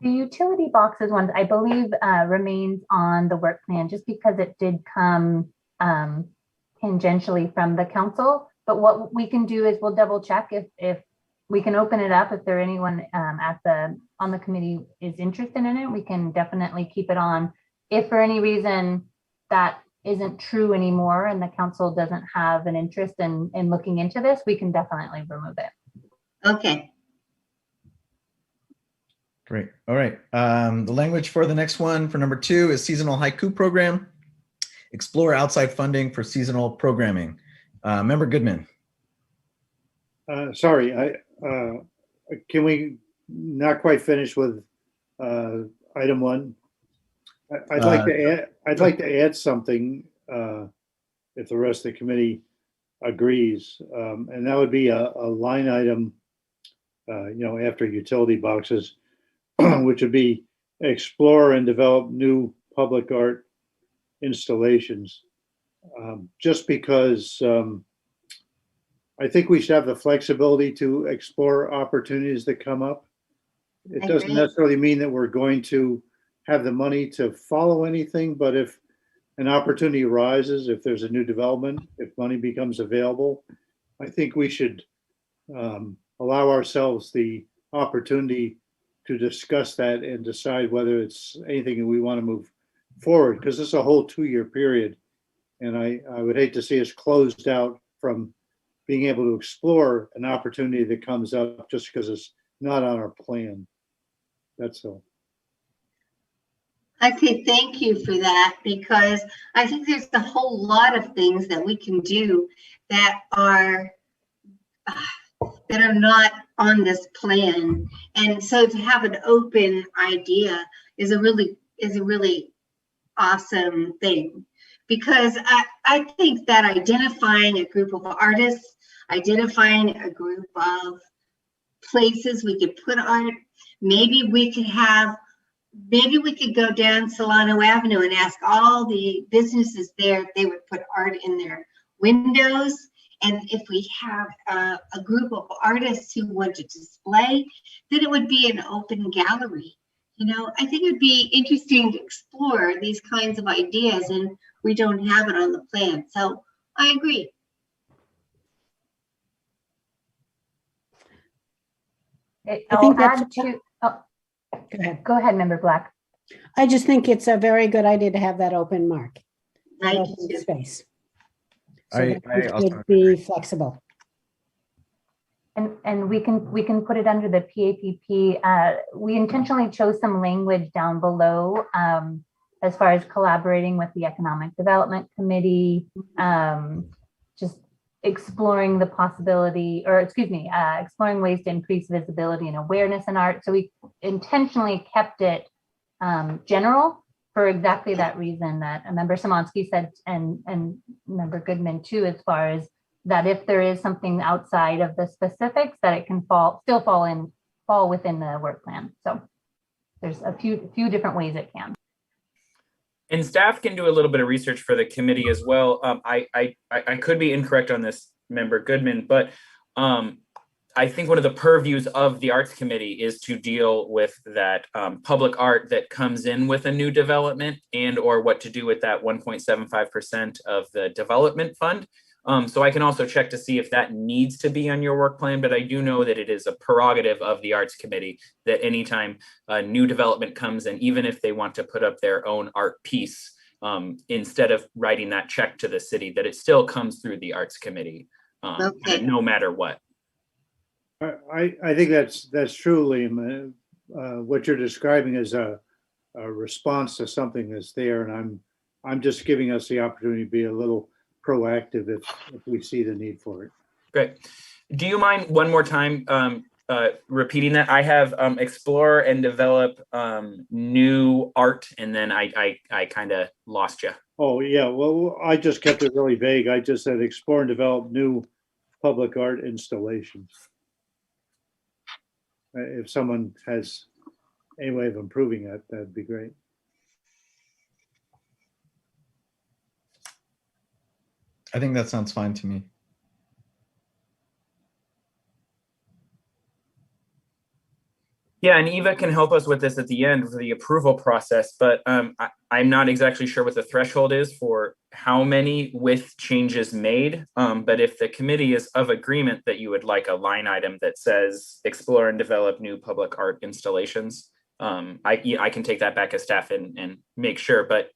The utility boxes one, I believe, remains on the work plan just because it did come tangentially from the council. But what we can do is we'll double check if we can open it up. If there anyone on the committee is interested in it, we can definitely keep it on. If for any reason that isn't true anymore and the council doesn't have an interest in looking into this, we can definitely remove it.
Okay.
Great. All right. The language for the next one, for number 2, is seasonal haiku program. Explore outside funding for seasonal programming. Member Goodman.
Sorry, can we not quite finish with item 1? I'd like to add something if the rest of the committee agrees, and that would be a line item, after utility boxes, which would be explore and develop new public art installations. Just because I think we should have the flexibility to explore opportunities that come up. It doesn't
agree.
necessarily mean that we're going to have the money to follow anything, but if an opportunity arises, if there's a new development, if money becomes available, I think we should allow ourselves the opportunity to discuss that and decide whether it's anything that we want to move forward, because it's a whole 2-year period. And I would hate to see us closed out from being able to explore an opportunity that comes up just because it's not on our plan. That's all.
Okay, thank you for that, because I think there's a whole lot of things that we can do that are not on this plan. And so to have an open idea is a really awesome thing, because I think that identifying a group of artists, identifying a group of places we could put art, maybe we could go down Solano Avenue and ask all the businesses there if they would put art in their windows. And if we have a group of artists who want to display, then it would be an open gallery. You know, I think it would be interesting to explore these kinds of ideas, and we don't have it on the plan. So I agree.
I think that's-
Go ahead. Go ahead, Member Black.
I just think it's a very good idea to have that open mark.
I
open
do too.
space. So
I
that we
also
could be flexible.
And we can put it under the PAPP. We intentionally chose some language down below as far as collaborating with the Economic Development Committee, just exploring the possibility, or excuse me, exploring ways to increase visibility and awareness in art. So we intentionally kept it general for exactly that reason that Member Szymanski said, and Member Goodman too, as far as that if there is something outside of the specifics, that it can still fall within the work plan. So there's a few different ways it can.
And staff can do a little bit of research for the committee as well. I could be incorrect on this, Member Goodman, but I think one of the purviews of the Arts Committee is to deal with that public art that comes in with a new development, and or what to do with that 1.75% of the development fund. So I can also check to see if that needs to be on your work plan, but I do know that it is a prerogative of the Arts Committee that anytime a new development comes in, even if they want to put up their own art piece, instead of writing that check to the city, that it still comes through the Arts Committee,
Okay.
no matter what.
I think that's true, Liam. What you're describing is a response to something that's there, and I'm just giving us the opportunity to be a little proactive if we see the need for it.
Great. Do you mind one more time repeating that? I have explore and develop new art, and then I kind of lost you.
Oh, yeah. Well, I just kept it really vague. I just said explore and develop new public art installations. If someone has any way of improving that, that'd be great.
I think that sounds fine to me.
Yeah, and Eva can help us with this at the end for the approval process, but I'm not exactly sure what the threshold is for how many with changes made. But if the committee is of agreement that you would like a line item that says explore and develop new public art installations, I can take that back as staff and make sure. But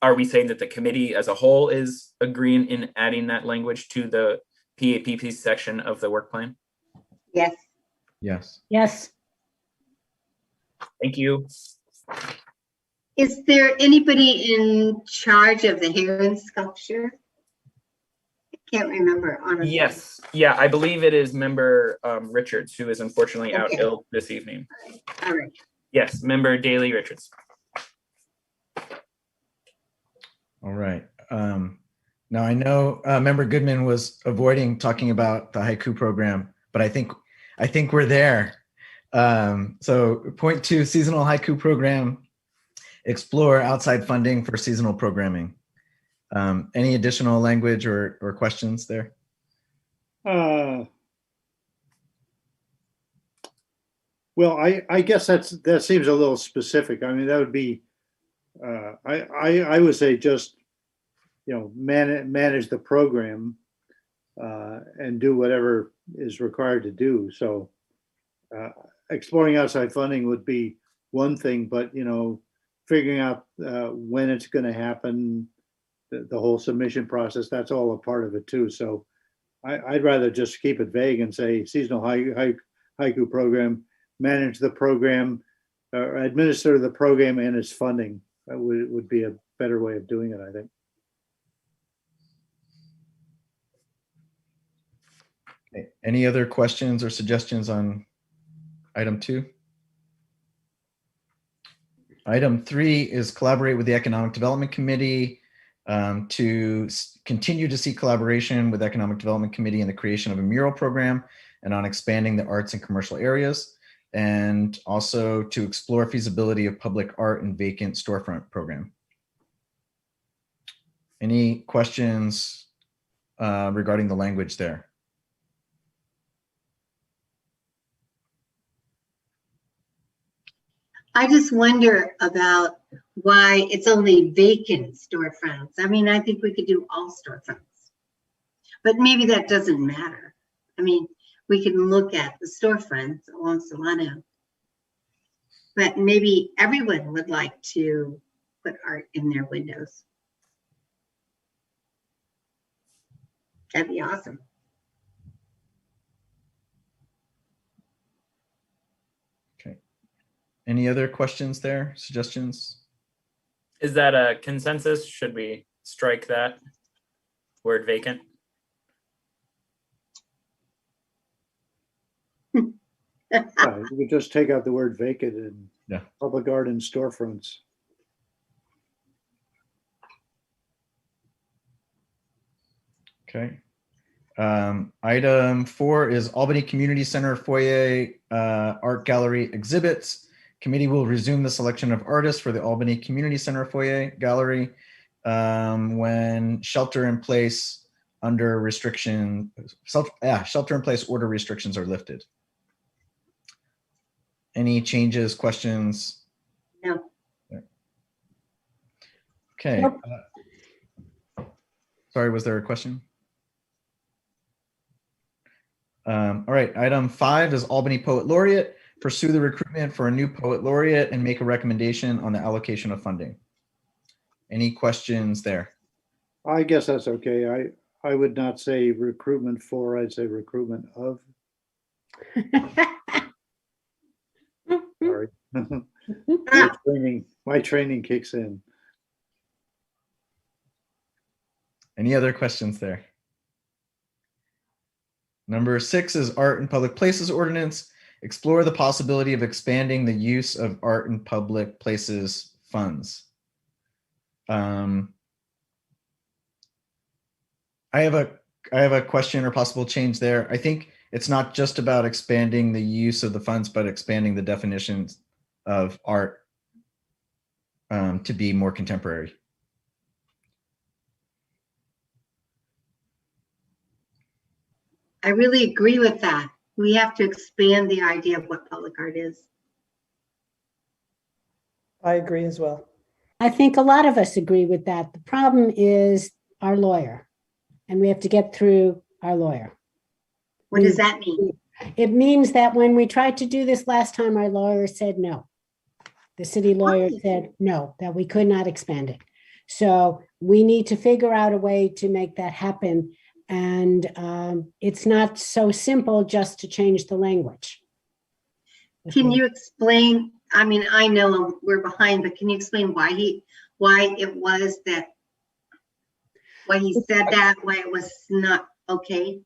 are we saying that the committee as a whole is agreeing in adding that language to the PAPP section of the work plan?
Yes.
Yes.
Yes.
Thank you.
Is there anybody in charge of the Herons Sculpture? I can't remember, honestly.
Yes. Yeah, I believe it is Member Richards, who is unfortunately out
Okay.
ill this evening.
All right.
Yes, Member Daley Richards.
All right. Now I know Member Goodman was avoiding talking about the haiku program, but I think we're there. So point 2, seasonal haiku program, explore outside funding for seasonal programming. Any additional language or questions there?
Well, I guess that seems a little specific. I mean, that would be, I would say just, manage the program. and do whatever is required to do. So exploring outside funding would be one thing, but figuring out when it's going to happen, the whole submission process, that's all a part of it too. So I'd rather just keep it vague and say seasonal haiku program, manage the program, or administer the program and its funding. That would be a better way of doing it, I think.
Okay. Any other questions or suggestions on item 2? Item 3 is collaborate with the Economic Development Committee to continue to seek collaboration with Economic Development Committee in the creation of a mural program and on expanding the arts and commercial areas, and also to explore feasibility of public art and vacant storefront program. Any questions regarding the language there?
I just wonder about why it's only vacant storefronts. I mean, I think we could do all storefronts, but maybe that doesn't matter. I mean, we can look at the storefronts along Solano, but maybe everyone would like to put art in their windows. That'd be awesome.
Okay. Any other questions there, suggestions?
Is that a consensus? Should we strike that word vacant?
You could just take out the word vacant and public art and storefronts.
Okay. Item 4 is Albany Community Center foyer art gallery exhibits. Committee will resume the selection of artists for the Albany Community Center foyer gallery when shelter in place order restrictions are lifted. Any changes, questions?
No.
Okay.
Nope.
Sorry, was there a question? All right, item 5 is Albany Poet Laureate. Pursue the recruitment for a new Poet Laureate and make a recommendation on the allocation of funding. Any questions there?
I guess that's okay. I would not say recruitment for, I'd say recruitment of. Sorry. My training kicks in.
Any other questions there? Number 6 is Art in Public Places Ordinance. Explore the possibility of expanding the use of art in public places funds. I have a question or possible change there. I think it's not just about expanding the use of the funds, but expanding the definitions of art to be more contemporary.
I really agree with that. We have to expand the idea of what public art is.
I agree as well.
I think a lot of us agree with that. The problem is our lawyer, and we have to get through our lawyer.
What does that mean?
It means that when we tried to do this last time, our lawyer said no. The city lawyer said no, that we could not expand it. So we need to figure out a way to make that happen. And it's not so simple just to change the language.
Can you explain? I mean, I know we're behind, but can you explain why he said that, why it was not okay?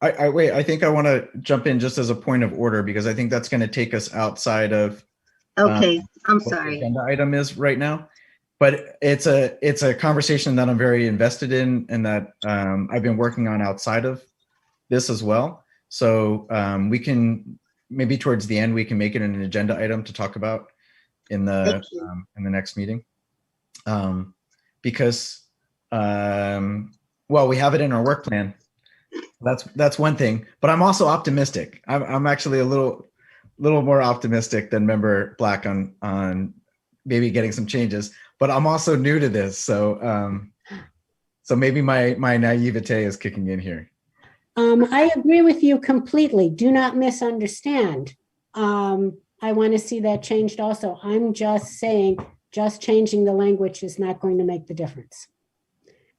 Wait, I think I want to jump in just as a point of order, because I think that's going to take us outside of
Okay, I'm
what
sorry.
the agenda item is right now. But it's a conversation that I'm very invested in and that I've been working on outside of this as well. So we can, maybe towards the end, we can make it an agenda item to talk about in the next meeting. Because, well, we have it in our work plan. That's one thing, but I'm also optimistic. I'm actually a little more optimistic than Member Black on maybe getting some changes. But I'm also new to this, so So maybe my naivete is kicking in here.
I agree with you completely. Do not misunderstand. I want to see that changed also. I'm just saying, just changing the language is not going to make the difference.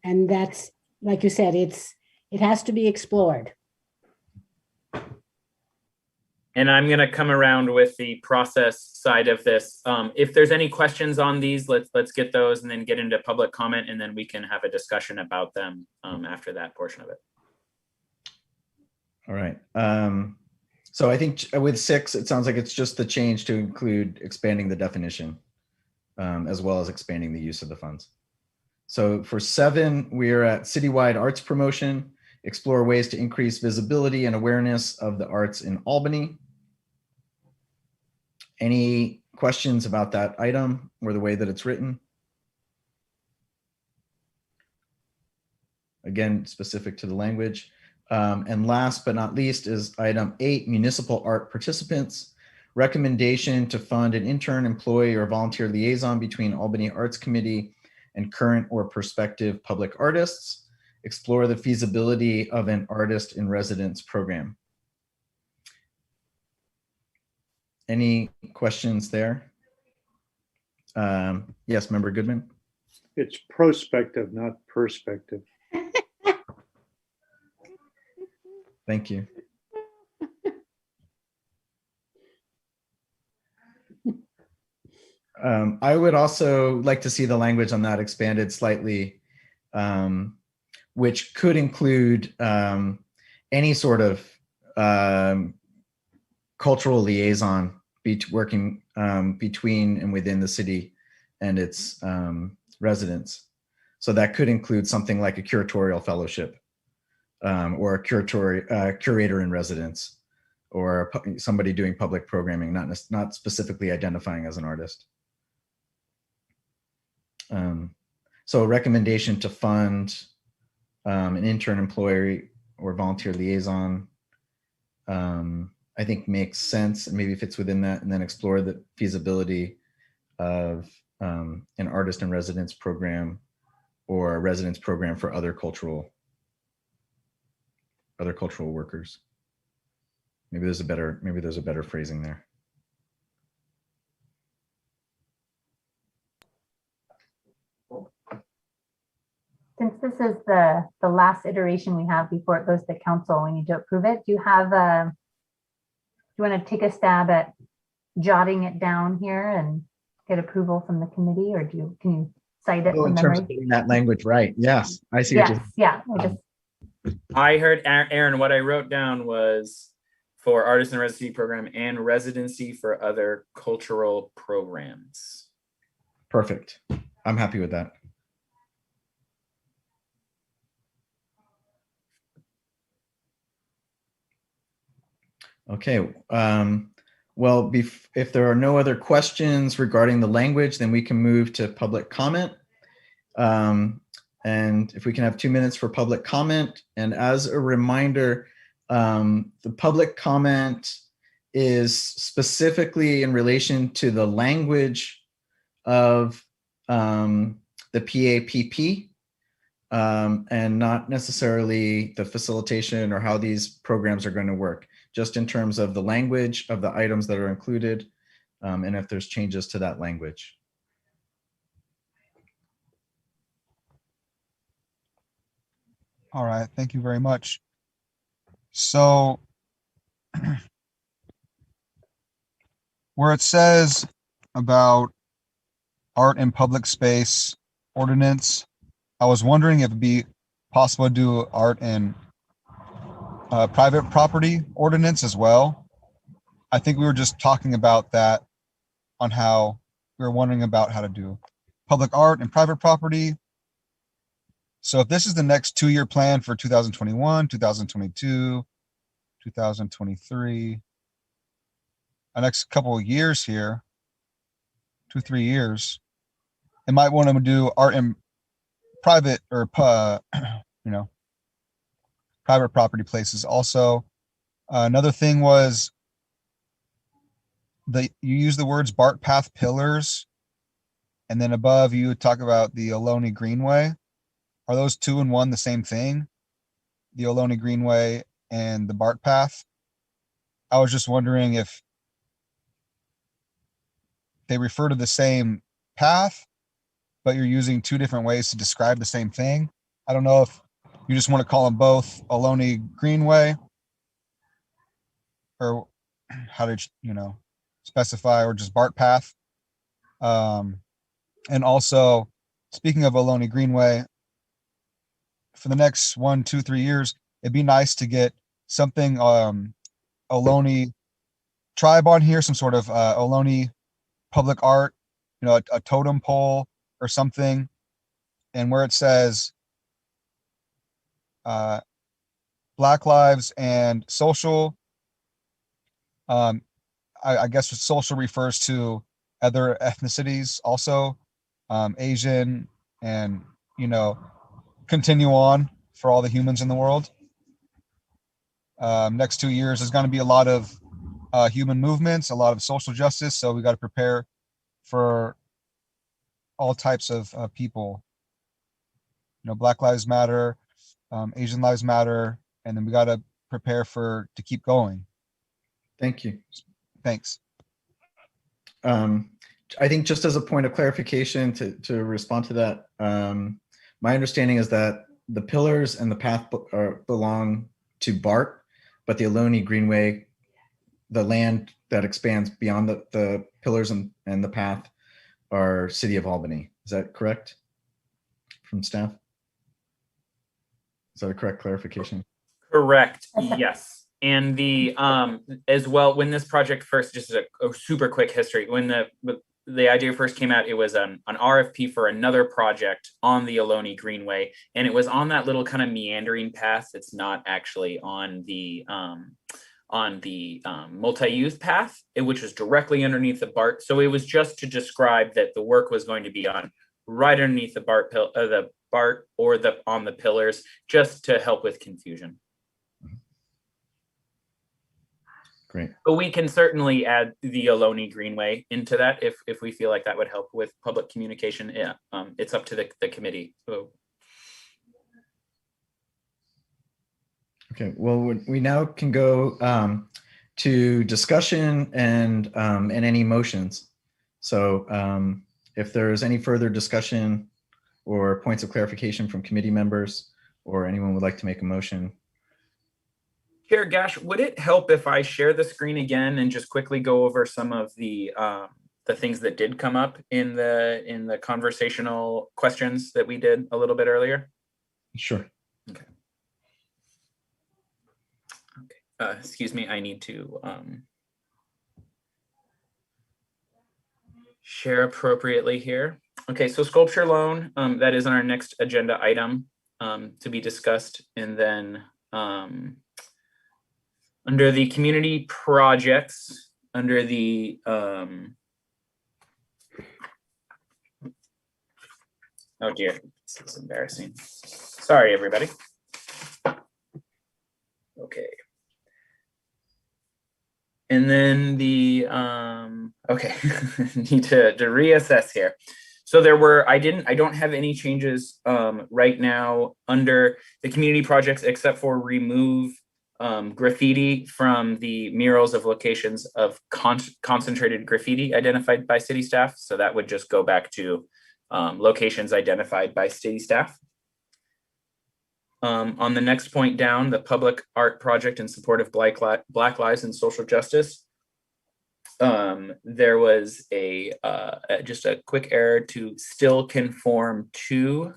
And that's, like you said, it has to be explored.
And I'm going to come around with the process side of this. If there's any questions on these, let's get those and then get into public comment, and then we can have a discussion about them after that portion of it.
All right. So I think with 6, it sounds like it's just the change to include expanding the definition, as well as expanding the use of the funds. So for 7, we're at citywide arts promotion, explore ways to increase visibility and awareness of the arts in Albany. Any questions about that item or the way that it's written? Again, specific to the language. And last but not least is item 8, municipal art participants. Recommendation to fund an intern, employee, or volunteer liaison between Albany Arts Committee and current or prospective public artists. Explore the feasibility of an artist in residence program. Any questions there? Yes, Member Goodman.
It's prospective, not perspective.
Thank you. I would also like to see the language on that expanded slightly, which could include any sort of cultural liaison working between and within the city and its residents. So that could include something like a curatorial fellowship, or a curator in residence, or somebody doing public programming, not specifically identifying as an artist. So a recommendation to fund an intern, employee, or volunteer liaison, I think makes sense and maybe fits within that, and then explore the feasibility of an artist in residence program or a residence program for other cultural workers. Maybe there's a better phrasing there.
Since this is the last iteration we have before it goes to council, we need to approve it. Do you want to take a stab at jotting it down here and get approval from the committee, or can you cite it
Oh,
from
in terms
memory?
of getting that language right. Yes, I see.
Yes, yeah.
I heard Aaron, what I wrote down was for artist in residency program and residency for other cultural programs.
Perfect. I'm happy with that. Okay. Well, if there are no other questions regarding the language, then we can move to public comment. And if we can have 2 minutes for public comment. And as a reminder, the public comment is specifically in relation to the language of the PAPP, and not necessarily the facilitation or how these programs are going to work, just in terms of the language of the items that are included, and if there's changes to that language.
All right, thank you very much. So where it says about art in public space ordinance, I was wondering if it'd be possible to do art in private property ordinance as well. I think we were just talking about that on how we were wondering about how to do public art and private property. So if this is the next 2-year plan for 2021, 2022, 2023, the next couple of years here, 2-3 years, it might want to do art in private or private property places. Also, another thing was you use the words Bart path pillars, and then above you talk about the Ohlone Greenway. are those two in one the same thing? The Ohlone Greenway and the Bart Path? I was just wondering if they refer to the same path, but you're using two different ways to describe the same thing. I don't know if you just want to call them both Ohlone Greenway, or how did you specify, or just Bart Path. And also, speaking of Ohlone Greenway, for the next 1, 2, 3 years, it'd be nice to get something Ohlone tribe on here, some sort of Ohlone public art, a totem pole or something, and where it says Black Lives and Social. I guess social refers to other ethnicities also, Asian, and continue on for all the humans in the world. Next 2 years is going to be a lot of human movements, a lot of social justice, so we got to prepare for all types of people. Black Lives Matter, Asian Lives Matter, and then we got to prepare to keep going.
Thank you.
Thanks.
I think just as a point of clarification to respond to that, my understanding is that the pillars and the path belong to Bart, but the Ohlone Greenway, the land that expands beyond the pillars and the path, are City of Albany. Is that correct from staff? Is that a correct clarification?
Correct, yes. And the as well, when this project first, just a super quick history, when the idea first came out, it was an RFP for another project on the Ohlone Greenway, and it was on that little kind of meandering path. It's not actually on the multi-use path, which was directly underneath the Bart. So it was just to describe that the work was going to be on right underneath the Bart or on the pillars, just to help with confusion.
Great.
But we can certainly add the Ohlone Greenway into that if we feel like that would help with public communication. Yeah, it's up to the committee. So.
Okay, well, we now can go to discussion and any motions. So if there's any further discussion or points of clarification from committee members, or anyone would like to make a motion.
Chair Gash, would it help if I share the screen again and just quickly go over some of the things that did come up in the conversational questions that we did a little bit earlier?
Sure.
Okay. Okay. Excuse me, I need to share appropriately here. Okay, so sculpture loan, that is on our next agenda item to be discussed, and then under the community projects, under the oh dear, this is embarrassing. Sorry, everybody. Okay. And then the okay, need to reassess here. So there were, I don't have any changes right now under the community projects, except for remove graffiti from the murals of locations of concentrated graffiti identified by city staff. So that would just go back to locations identified by city staff. On the next point down, the public art project in support of Black Lives and social justice. There was just a quick error to still conform to.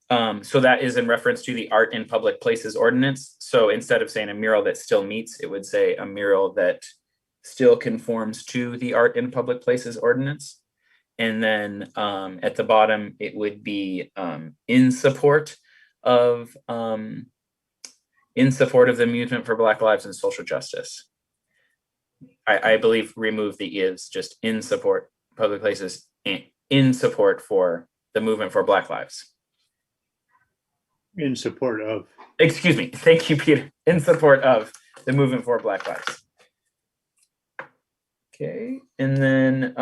So that is in reference to the Art in Public Places Ordinance. So instead of saying a mural that still meets, it would say a mural that still conforms to the Art in Public Places Ordinance. And then at the bottom, it would be in support of the movement for Black Lives and social justice. I believe remove the is, just in support, public places, in support for the movement for Black Lives.
In support of.
Excuse me. Thank you, Peter. In support of the movement for Black Lives. Okay. And then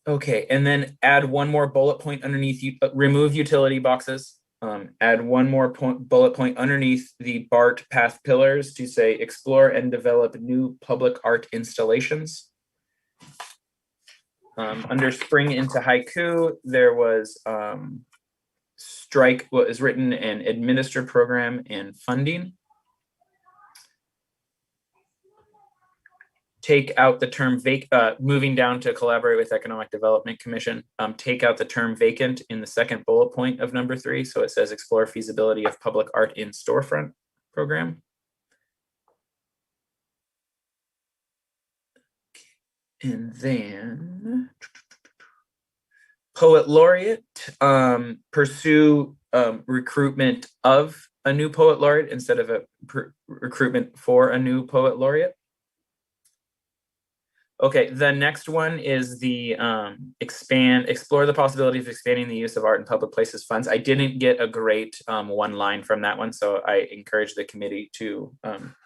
Okay, and then add one more bullet point underneath you, remove utility boxes. Add one more bullet point underneath the Bart path pillars to say explore and develop new public art installations. Under spring into haiku, there was strike what is written and administer program and funding. Take out the term moving down to collaborate with Economic Development Commission. Take out the term vacant in the second bullet point of number 3. So it says explore feasibility of public art in storefront program. And then poet laureate, pursue recruitment of a new poet laureate instead of a recruitment for a new poet laureate. Okay, the next one is the explore the possibility of expanding the use of art in public places funds. I didn't get a great one line from that one, so I encourage the committee to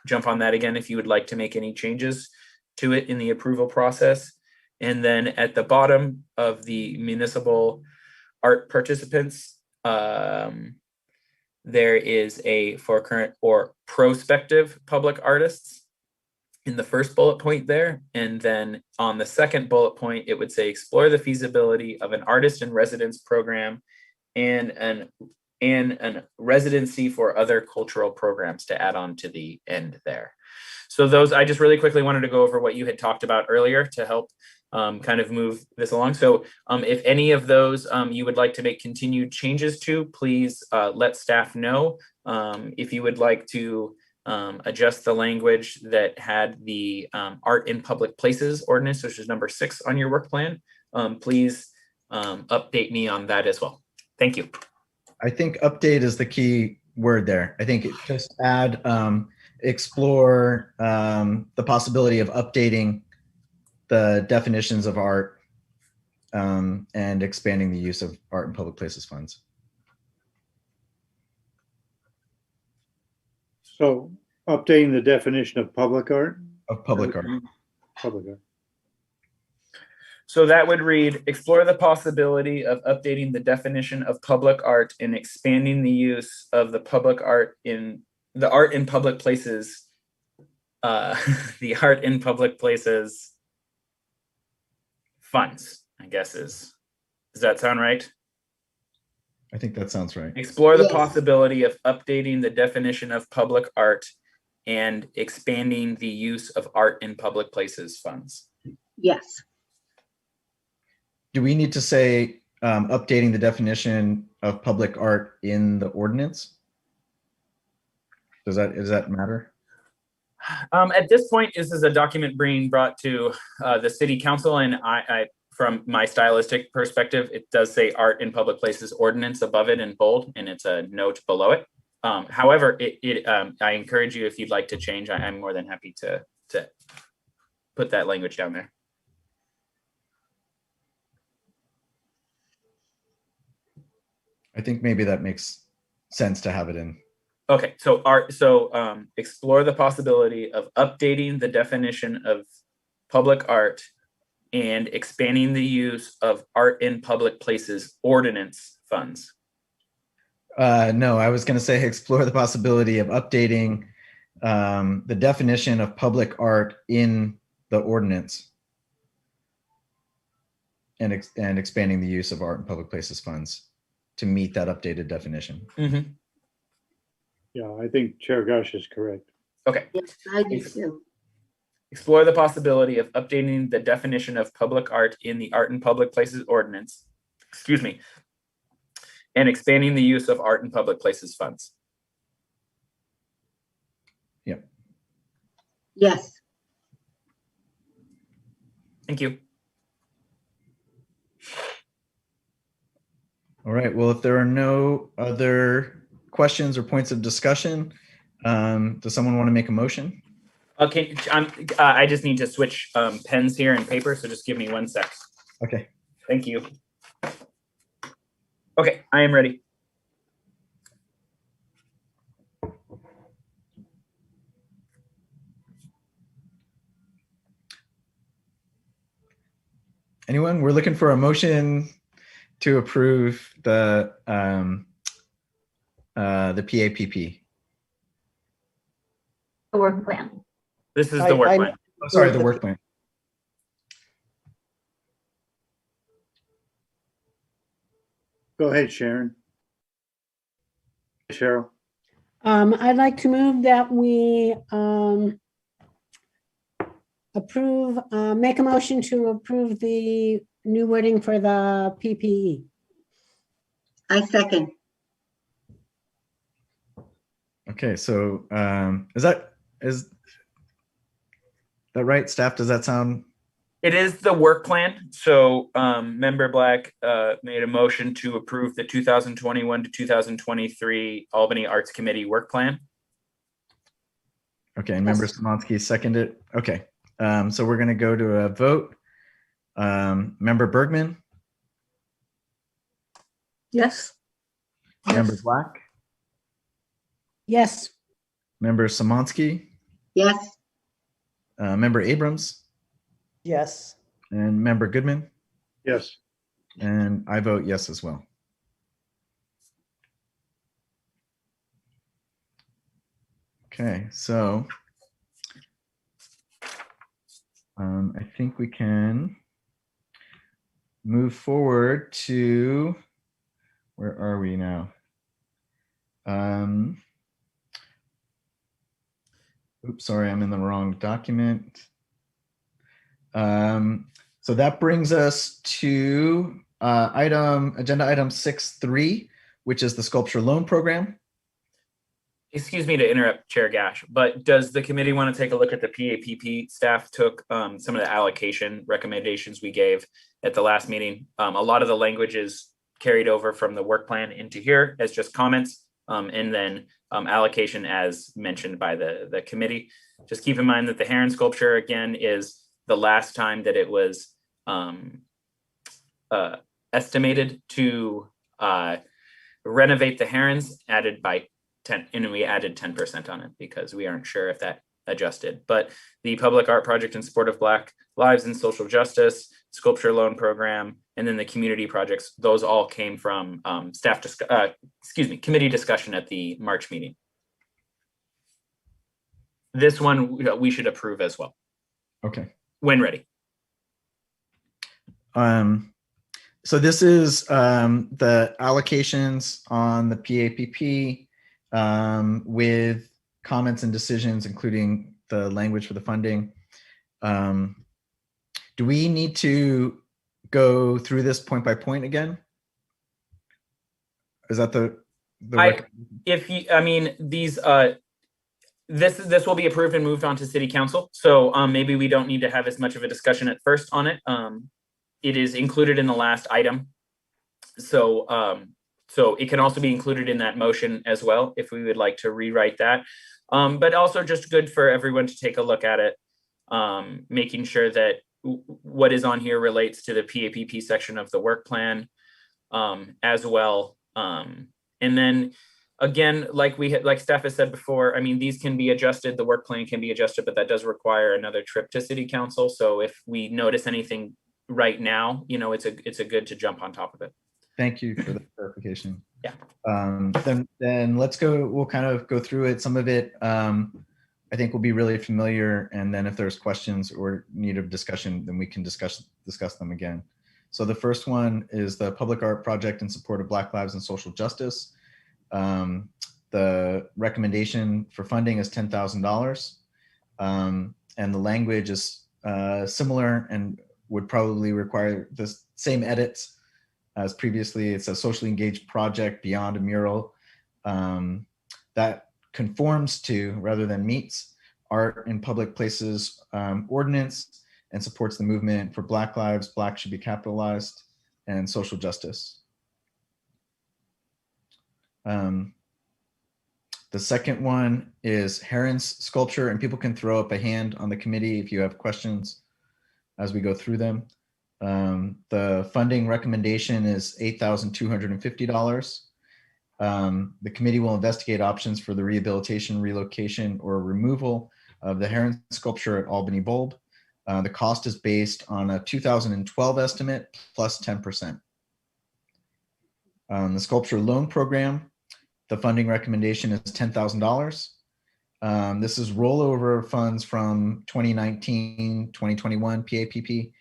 jump on that again if you would like to make any changes to it in the approval process. And then at the bottom of the municipal art participants, there is a for current or prospective public artists in the first bullet point there. And then on the second bullet point, it would say explore the feasibility of an artist in residence program and an residency for other cultural programs to add on to the end there. So those, I just really quickly wanted to go over what you had talked about earlier to help kind of move this along. So if any of those you would like to make continued changes to, please let staff know. If you would like to adjust the language that had the art in public places ordinance, which is number 6 on your work plan, please update me on that as well. Thank you.
I think update is the key word there. I think just add explore the possibility of updating the definitions of art and expanding the use of art in public places funds.
So updating the definition of public art?
Of public art.
Public art.
So that would read, explore the possibility of updating the definition of public art and expanding the use of the public art in the art in public places, the art in public places funds, I guess does that sound right?
I think that sounds right.
Explore the
Yes.
possibility of updating the definition of public art and expanding the use of art in public places funds.
Yes.
Do we need to say updating the definition of public art in the ordinance? Does that matter?
At this point, this is a document being brought to the city council, and I from my stylistic perspective, it does say art in public places ordinance above it in bold, and it's a note below it. However, I encourage you, if you'd like to change, I'm more than happy to put that language down there.
I think maybe that makes sense to have it in.
Okay, so explore the possibility of updating the definition of public art and expanding the use of art in public places ordinance funds.
No, I was going to say explore the possibility of updating the definition of public art in the ordinance and expanding the use of art in public places funds to meet that updated definition.
Mm-hmm.
Yeah, I think Chair Gush is correct.
Okay.
Yes, I do too.
Explore the possibility of updating the definition of public art in the art in public places ordinance, and expanding the use of art in public places funds.
Yep.
Yes.
Thank you.
All right. Well, if there are no other questions or points of discussion, does someone want to make a motion?
Okay, I just need to switch pens here and paper, so just give me 1 sec.
Okay.
Thank you. Okay, I am ready.
Anyone? We're looking for a motion to approve the PAPP.
The work plan.
This is the work plan.
Oh, sorry, the work plan.
Go ahead, Sharon. Cheryl.
I'd like to move that we approve, make a motion to approve the new wording for the PPE.
I second.
Okay, so is that right, staff? Does that sound?
It is the work plan. So Member Black made a motion to approve the 2021 to 2023 Albany Arts Committee work plan.
Okay, and Member Szymanski seconded. Okay, so we're going to go to a vote. Member Bergman,
Yes.
Member Black,
Yes,
Member Szymanski,
Yes,
Member Abrams,
Yes.
and Member Goodman,
Yes.
and I vote yes as well. Okay, so I think we can move forward to, where are we now? Oops, sorry, I'm in the wrong document. So that brings us to agenda item 6.3, which is the sculpture loan program.
Excuse me to interrupt, Chair Gash, but does the committee want to take a look at the PAPP? Staff took some of the allocation recommendations we gave at the last meeting. A lot of the language is carried over from the work plan into here as just comments, and then allocation as mentioned by the committee. Just keep in mind that the Herons Sculpture, again, is the last time that it was estimated to renovate the Herons, added by 10, and we added 10% on it because we aren't sure if that adjusted. But the public art project in support of Black lives and social justice, sculpture loan program, and then the community projects, those all came from committee discussion at the March meeting. This one we should approve as well.
Okay.
When ready.
So this is the allocations on the PAPP with comments and decisions, including the language for the funding. Do we need to go through this point by point again? Is that this will be approved and moved on to City Council. So maybe we don't need to have as much of a discussion at first on it. It is included in the last item. So so it can also be included in that motion as well, if we would like to rewrite that. But also just good for everyone to take a look at it, making sure that what is on here relates to the PAPP section of the work plan as well. And then again, like staff has said before, I mean, these can be adjusted, the work plan can be adjusted, but that does require another trip to City Council. So if we notice anything right now, it's a good to jump on top of it. Thank you for the clarification.
Yeah.
Then let's go, we'll kind of go through it. Some of it, I think will be really familiar. And then if there's questions or need of discussion, then we can discuss them again. So the first one is the public art project in support of Black lives and social justice. The recommendation for funding is $10,000. And the language is similar and would probably require the same edits as previously. It's a socially engaged project beyond a mural that conforms to, rather than meets, art in public places ordinance, and supports the movement for Black lives, Black should be capitalized, and social justice. The second one is Herons Sculpture, and people can throw up a hand on the committee if you have questions as we go through them. The funding recommendation is $8,250. The committee will investigate options for the rehabilitation, relocation, or removal of the Herons Sculpture at Albany Bulb. The cost is based on a 2012 estimate plus 10%. The sculpture loan program, the funding recommendation is $10,000. This is rollover funds from 2019, 2021 PAPP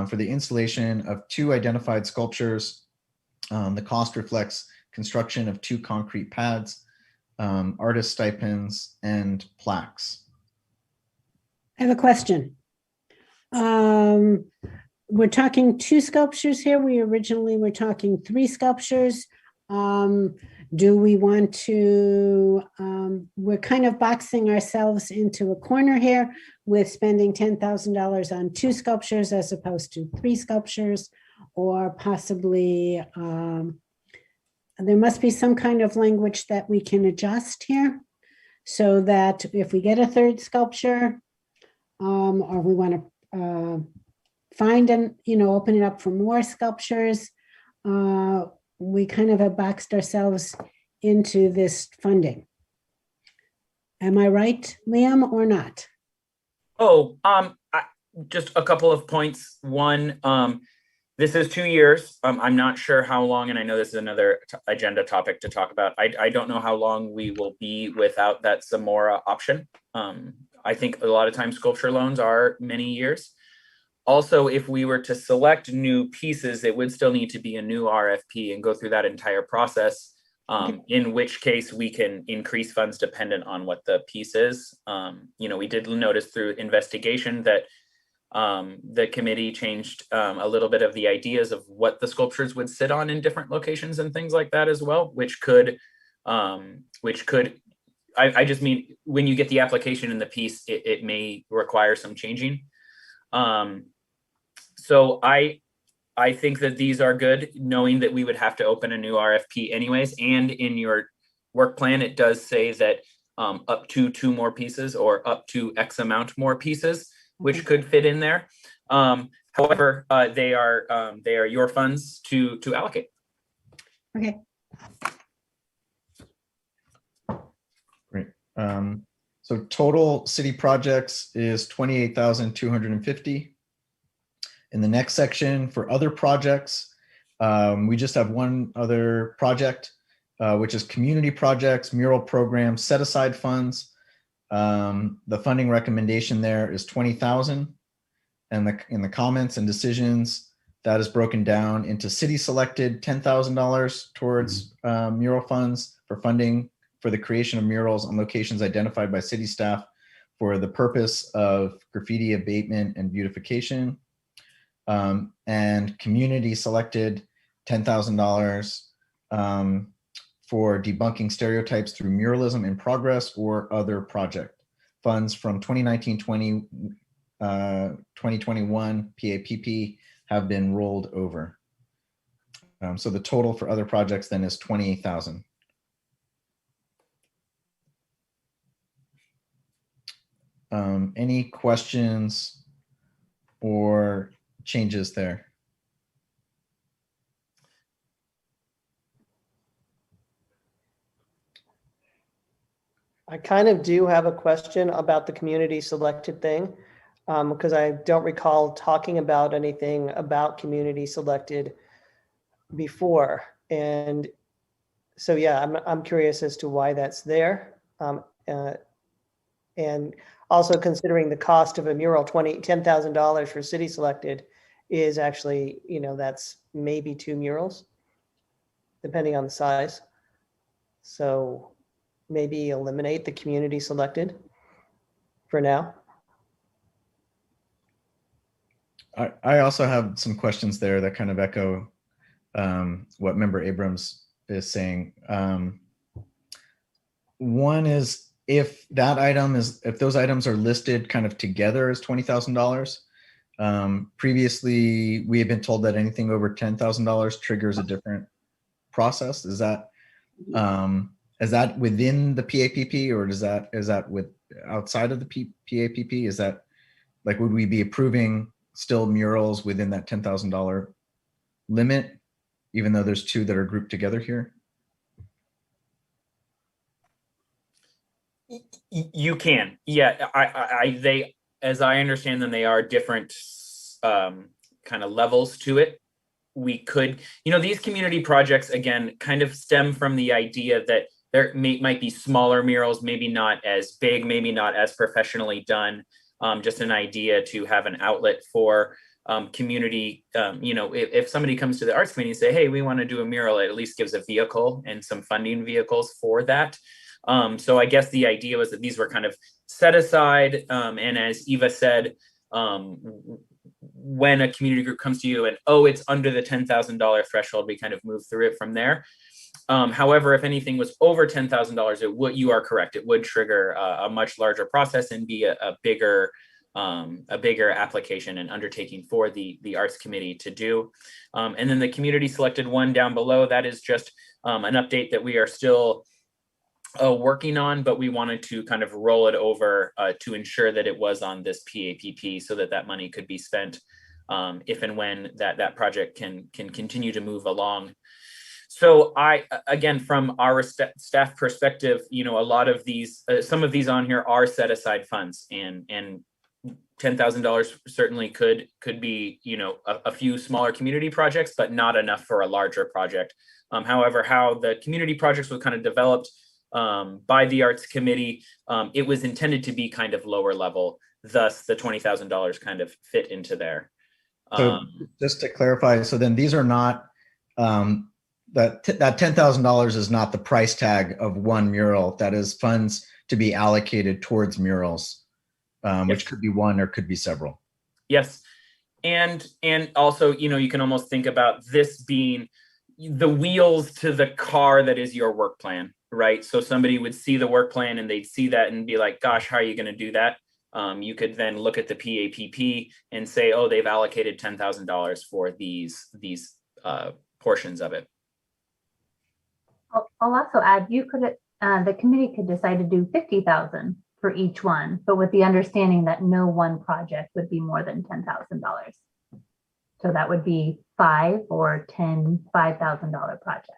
for the installation of 2 identified sculptures. The cost reflects construction of 2 concrete pads, artist stipends, and plaques.
I have a question. We're talking 2 sculptures here. We originally were talking 3 sculptures. Do we want to, we're kind of boxing ourselves into a corner here with spending $10,000 on 2 sculptures as opposed to 3 sculptures, or possibly there must be some kind of language that we can adjust here so that if we get a 3rd sculpture, or we want to find and, open it up for more sculptures, we kind of have boxed ourselves into this funding. Am I right, Liam, or not?
Just a couple of points. One, this is 2 years. I'm not sure how long, and I know this is another agenda topic to talk about. I don't know how long we will be without that Zamora option. I think a lot of times sculpture loans are many years. Also, if we were to select new pieces, it would still need to be a new RFP and go through that entire process, in which case we can increase funds dependent on what the piece is. We did notice through investigation that the committee changed a little bit of the ideas of what the sculptures would sit on in different locations and things like that as well, which could, I just mean, when you get the application in the piece, it may require some changing. So I think that these are good, knowing that we would have to open a new RFP anyways. And in your work plan, it does say that up to 2 more pieces or up to X amount more pieces, which could fit in there. However, they are your funds to allocate.
Okay.
Great. So total city projects is 28,250. In the next section for other projects, we just have one other project, which is community projects, mural programs, set aside funds. The funding recommendation there is 20,000, and in the comments and decisions, that is broken down into city selected $10,000 towards mural funds for funding for the creation of murals on locations identified by city staff for the purpose of graffiti abatement and beautification. And community selected $10,000 for debunking stereotypes through muralism in progress or other project. Funds from 2019-20, 2021 PAPP have been rolled over. So the total for other projects then is 28,000. Any questions or changes there?
I kind of do have a question about the community selected thing, because I don't recall talking about anything about community selected before. And so, yeah, I'm curious as to why that's there. And also considering the cost of a mural, $10,000 for city selected is actually, that's maybe 2 murals, depending on the size. So maybe eliminate the community selected for now.
I also have some questions there that kind of echo what Member Abrams is saying. One is, if those items are listed kind of together as $20,000, previously we have been told that anything over $10,000 triggers a different process. Is that within the PAPP, or is that with outside of the PAPP? Is that like, would we be approving still murals within that $10,000 limit, even though there's 2 that are grouped together here?
You can, yeah. as I understand them, they are different kind of levels to it. We could, these community projects, again, kind of stem from the idea that there might be smaller murals, maybe not as big, maybe not as professionally done, just an idea to have an outlet for community. If somebody comes to the arts committee and say, hey, we want to do a mural, it at least gives a vehicle and some funding vehicles for that. So I guess the idea was that these were kind of set aside. And as Eva said, when a community group comes to you and, it's under the $10,000 threshold, we kind of move through it from there. However, if anything was over $10,000, you are correct. It would trigger a much larger process and be a bigger application and undertaking for the arts committee to do. And then the community selected one down below, that is just an update that we are still working on, but we wanted to kind of roll it over to ensure that it was on this PAPP so that money could be spent if and when that project can continue to move along. So again, from our staff perspective, a lot of these, some of these on here are set aside funds, and $10,000 certainly could be, a few smaller community projects, but not enough for a larger project. However, how the community projects were kind of developed by the arts committee, it was intended to be kind of lower level. Thus, the $20,000 kind of fit into there.
So just to clarify, so then these are not, that $10,000 is not the price tag of one mural. That is funds to be allocated towards murals, which could be one or could be several.
Yes. And also, you can almost think about this being the wheels to the car that is your work plan, right? So somebody would see the work plan and they'd see that and be like, gosh, how are you going to do that? You could then look at the PAPP and say, they've allocated $10,000 for these portions of it.
I'll also add, the committee could decide to do 50,000 for each one, but with the understanding that no one project would be more than $10,000. So that would be 5 or 10 $5,000 projects.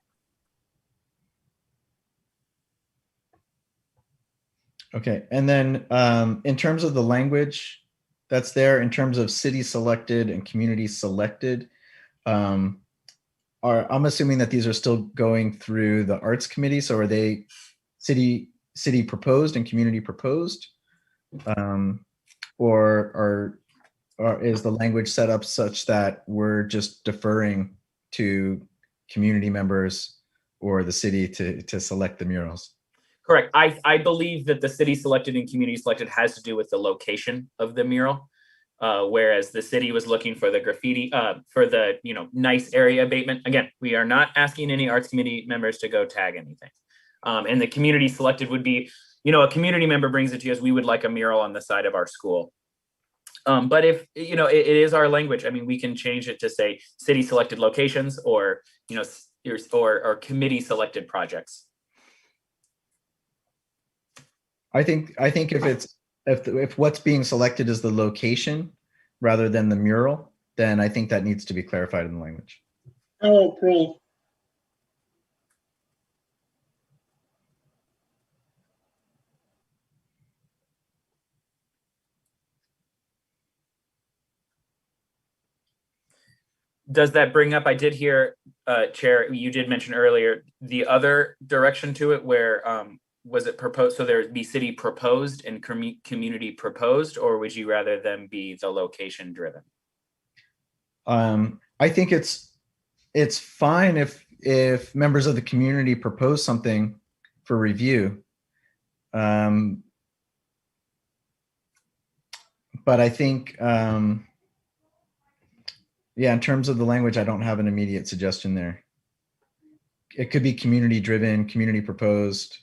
Okay, and then in terms of the language that's there, in terms of city selected and community selected, I'm assuming that these are still going through the arts committee. So are they city proposed and community proposed, or is the language set up such that we're just deferring to community members or the city to select the murals?
Correct. I believe that the city selected and community selected has to do with the location of the mural, whereas the city was looking for the graffiti, for the nice area abatement. Again, we are not asking any arts committee members to go tag anything. And the community selected would be, a community member brings it to us, we would like a mural on the side of our school. But if, it is our language, I mean, we can change it to say city selected locations or, or committee selected projects.
I think if what's being selected is the location rather than the mural, then I think that needs to be clarified in the language.
I agree.
Does that bring up, I did hear, Chair, you did mention earlier, the other direction to it where, was it proposed? So there'd be city proposed and community proposed, or would you rather them be the location driven?
I think it's fine if members of the community propose something for review. But I think, in terms of the language, I don't have an immediate suggestion there. It could be community driven, community proposed.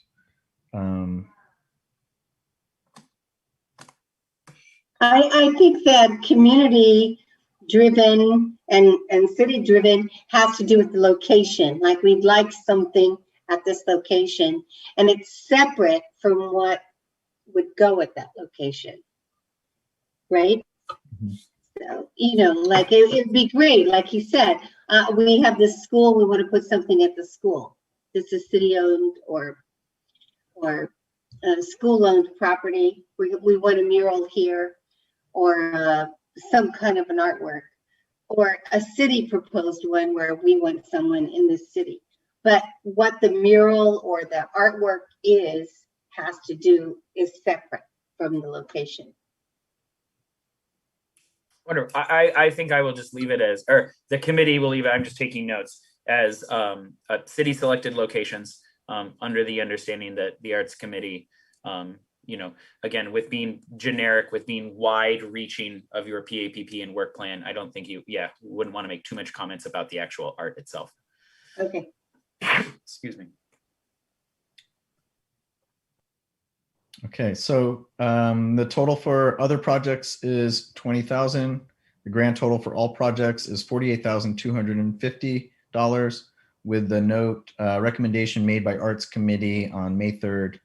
I think that community driven and city driven has to do with the location. Like we'd like something at this location, and it's separate from what would go at that location, right? Mm-hmm. So, like it'd be great, like you said, we have this school, we want to put something at the school. This is city owned or school owned property. We want a mural here. or some kind of an artwork, or a city proposed one where we want someone in the city. But what the mural or the artwork is separate from the location.
Whatever. I think I will just leave it as, or the committee will leave it, I'm just taking notes, as city selected locations, under the understanding that the arts committee, again, with being generic, with being wide reaching of your PAPP and work plan, I don't think you wouldn't want to make too much comments about the actual art itself.
Okay.
Excuse me.
Okay, so the total for other projects is $20,000. The grand total for all projects is $48,250, with the note recommendation made by Arts Committee on May 3rd,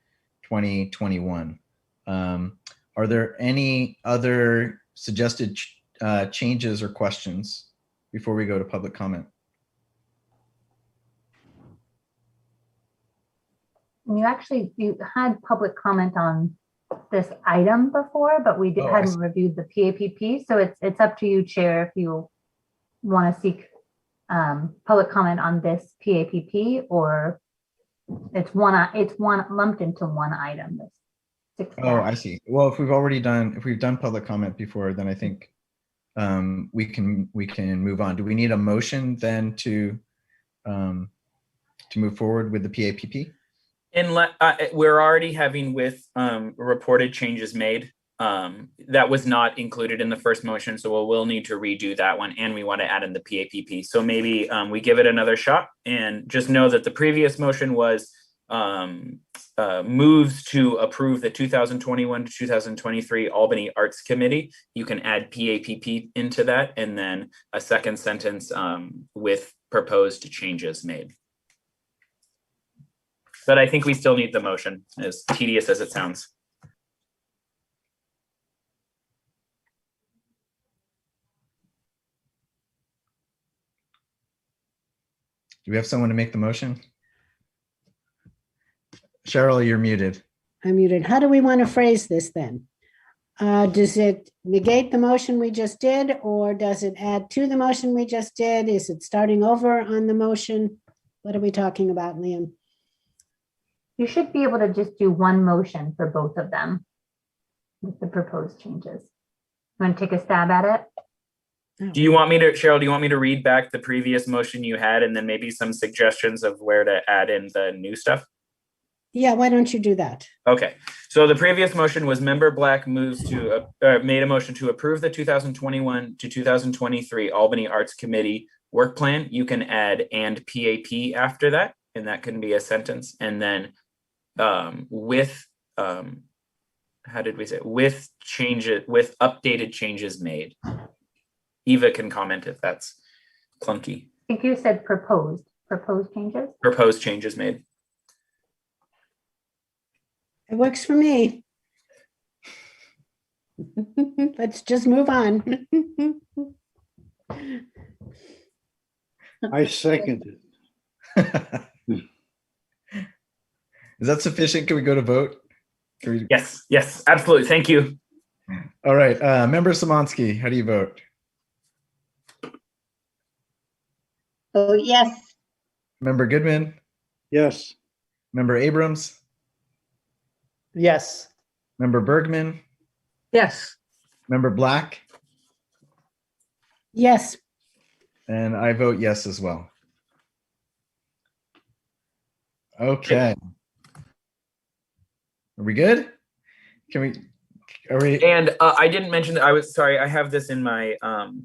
2021. Are there any other suggested changes or questions before we go to public comment?
You had public comment on this item before, but we hadn't reviewed the PAPP. So it's up to you, Chair, if you want to seek public comment on this PAPP, or it's one lumped into one item.
Oh, I see. Well, if we've done public comment before, then I think we can move on. Do we need a motion then to move forward with the PAPP?
We're already having with reported changes made. That was not included in the first motion, so we'll need to redo that one, and we want to add in the PAPP. So maybe we give it another shot, and just know that the previous motion was moves to approve the 2021 to 2023 Albany Arts Committee. You can add PAPP into that, and then a second sentence with proposed changes made. But I think we still need the motion, as tedious as it sounds.
Do we have someone to make the motion? Cheryl, you're muted.
I'm muted. How do we want to phrase this then? Does it negate the motion we just did, or does it add to the motion we just did? Is it starting over on the motion? What are we talking about, Liam?
You should be able to just do one motion for both of them with the proposed changes. You want to take a stab at it?
Do you want me to, Cheryl, do you want me to read back the previous motion you had, and then maybe some suggestions of where to add in the new stuff?
Yeah, why don't you do that?
Okay, so the previous motion was Member Black moves to, made a motion to approve the 2021 to 2023 Albany Arts Committee work plan. You can add "and PAP" after that, and that can be a sentence. And then with, how did we say, with changes, with updated changes made. Eva can comment if that's clunky.
I think you said proposed changes.
Proposed changes made.
It works for me. Let's just move on.
I second it.
Is that sufficient? Can we go to vote?
Yes, absolutely. Thank you.
All right, Member Szymanski, how do you vote?
Oh, yes.
Member Goodman?
Yes.
Member Abrams?
Yes.
Member Bergman?
Yes.
Member Black?
Yes.
And I vote yes as well. Okay. Are we good? Are we?
And I didn't mention that, I was sorry, I have this in my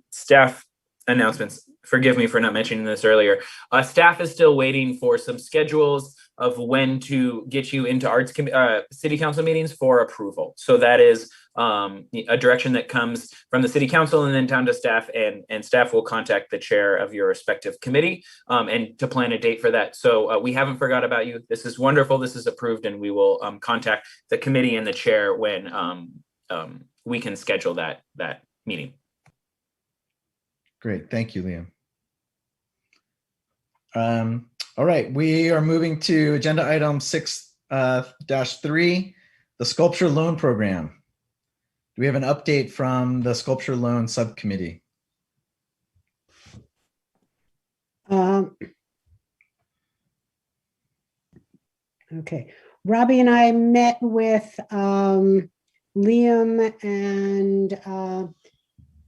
staff announcements. Forgive me for not mentioning this earlier. Staff is still waiting for some schedules of when to get you into city council meetings for approval. So that is a direction that comes from the city council and then down to staff, and staff will contact the chair of your respective committee and to plan a date for that. So we haven't forgot about you. This is wonderful. This is approved, and we will contact the committee and the chair when we can schedule that meeting.
Great, thank you, Liam. All right, we are moving to agenda item 6-3, the sculpture loan program. Do we have an update from the Sculpture Loan Subcommittee?
Okay, Robbie and I met with Liam and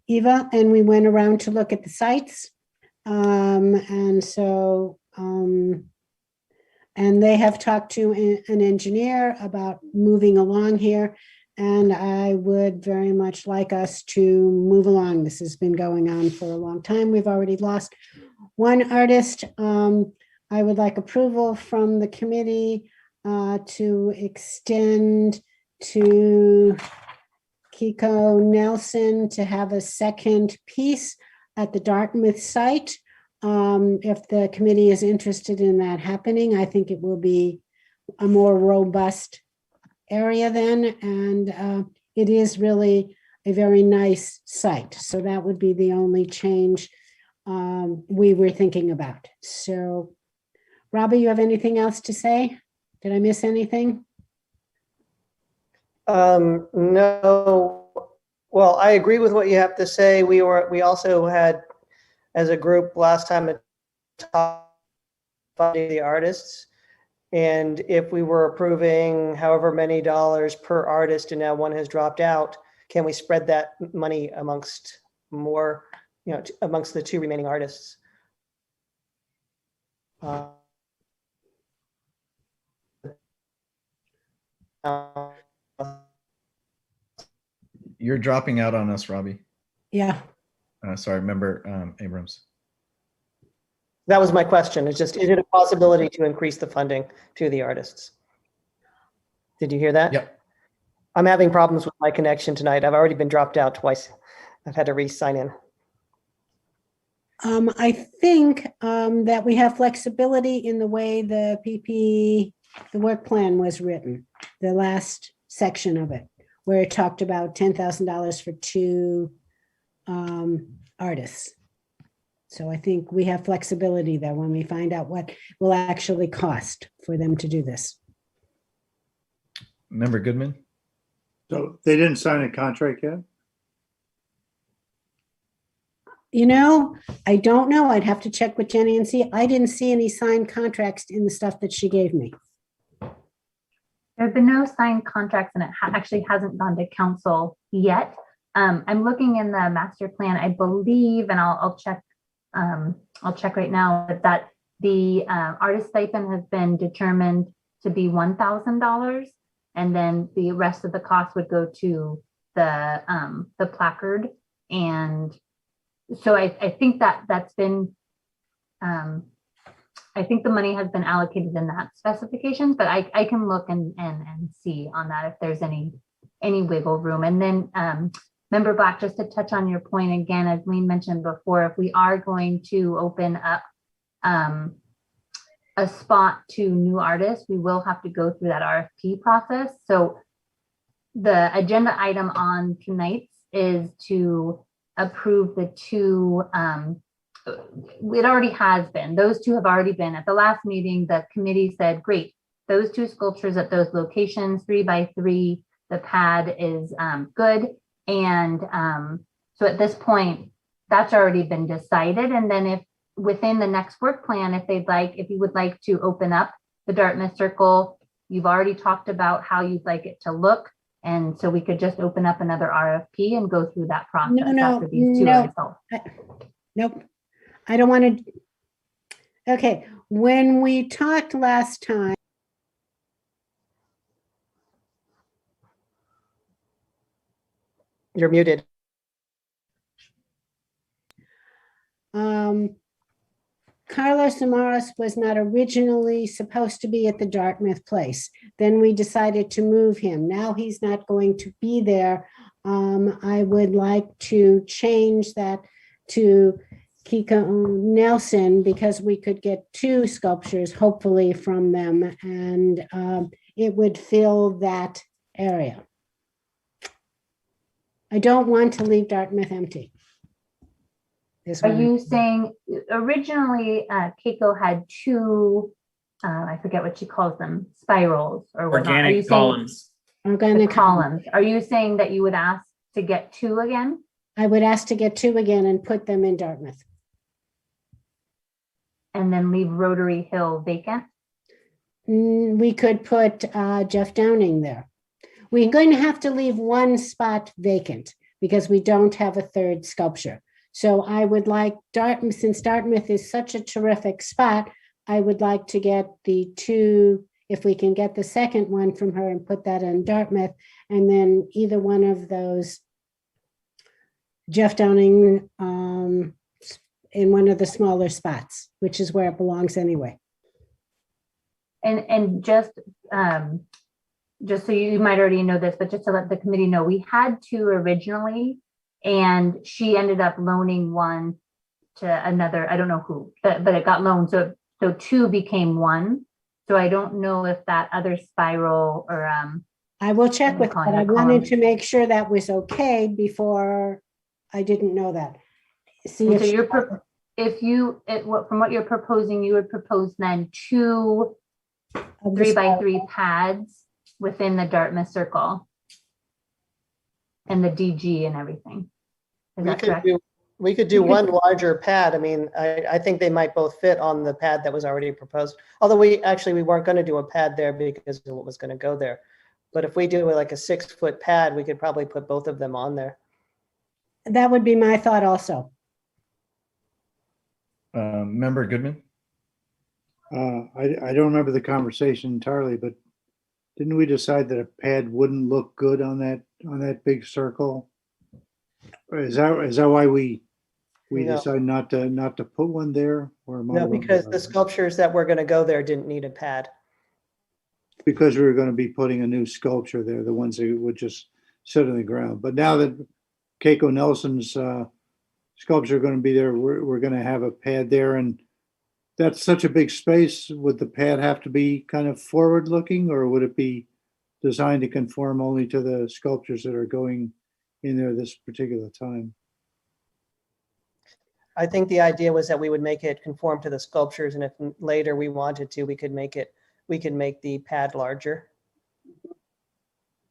Eva, and we went around to look at the sites. And they have talked to an engineer about moving along here. And I would very much like us to move along. This has been going on for a long time. We've already lost one artist. I would like approval from the committee to extend to Kiko Nelson to have a second piece at the Dartmouth site. If the committee is interested in that happening, I think it will be a more robust area then, and it is really a very nice site. So that would be the only change we were thinking about. So, Robbie, you have anything else to say? Did I miss anything?
No. Well, I agree with what you have to say. We also had, as a group last time, a top funding the artists. And if we were approving however many dollars per artist and now one has dropped out, can we spread that money amongst more, amongst the two remaining artists?
You're dropping out on us, Robbie.
Yeah.
Sorry, member Abrams.
That was my question. Is it a possibility to increase the funding to the artists? Did you hear that?
Yep.
I'm having problems with my connection tonight. I've already been dropped out twice. I've had to re-sign in.
I think that we have flexibility in the way the work plan was written, the last section of it, where it talked about $10,000 for two artists. So I think we have flexibility there when we find out what will actually cost for them to do this.
Member Goodman?
So they didn't sign a contract yet?
I don't know. I'd have to check with Jenny and see. I didn't see any signed contracts in the stuff that she gave me.
There have been no signed contracts, and it actually hasn't gone to council yet. I'm looking in the master plan, I believe, and I'll check. I'll check right now that the artist stipend has been determined to be $1,000, and then the rest of the cost would go to the placard. And so I think that's been, I think the money has been allocated in that specifications, but I can look and see on that if there's any wiggle room. And then Member Black, just to touch on your point again, as Lean mentioned before, if we are going to open up a spot to new artists, we will have to go through that RFP process. So the agenda item on tonight's is to approve the two, it already has been, those two have already been. At the last meeting, the committee said, great, those two sculptures at those locations, 3x3, the pad is good. And so at this point, that's already been decided. And then if within the next work plan, if you would like to open up the Dartmouth Circle, you've already talked about how you'd like it to look. And so we could just open up another RFP and go through that process after these two results.
Nope. I don't want to. Okay. When we talked last time,
You're muted.
Carlos Samaras was not originally supposed to be at the Dartmouth place. Then we decided to move him. Now he's not going to be there. I would like to change that to Kiko Nelson because we could get two sculptures, hopefully, from them, and it would fill that area. I don't want to leave Dartmouth empty.
Are you saying originally Keiko had two, I forget what she calls them, spirals or whatnot.
Organic columns.
Organic
columns. Are you saying that you would ask to get 2 again?
I would ask to get 2 again and put them in Dartmouth.
And then leave Rotary Hill vacant?
We could put Jeff Downing there. We're going to have to leave 1 spot vacant because we don't have a 3rd sculpture. So I would like Dartmouth, since Dartmouth is such a terrific spot, I would like to get the 2, if we can get the 2nd one from her and put that in Dartmouth, and then either one of those Jeff Downing in one of the smaller spots, which is where it belongs anyway.
And just so you might already know this, but just to let the committee know, we had 2 originally, and she ended up loaning 1 to another, I don't know who, but it got loaned. So 2 became 1. So I don't know if that other spiral or
I will check with,
calling
but I
the
wanted
column.
to make sure that was okay before I didn't know that. See
so
if she-
from what you're proposing, you would propose then 2
of the
3x3 pads within the Dartmouth circle and the DG and everything. Is that correct?
We could do 1 larger pad. I mean, I think they might both fit on the pad that was already proposed. Although we weren't going to do a pad there because of what was going to go there. But if we do like a 6-foot pad, we could probably put both of them on there.
That would be my thought also.
Member Goodman?
I don't remember the conversation entirely, but didn't we decide that a pad wouldn't look good on that big circle? Or is that why we
No.
decided not to put one there? Or am I
No,
wrong
because
about
the
that?
sculptures that were going to go there didn't need a pad.
Because we were going to be putting a new sculpture there, the ones that would just sit on the ground. But now that Keiko Nelson's sculpture are going to be there, we're going to have a pad there, and that's such a big space. Would the pad have to be kind of forward looking, or would it be designed to conform only to the sculptures that are going in there this particular time?
I think the idea was that we would make it conform to the sculptures, and if later we wanted to, we could make the pad larger.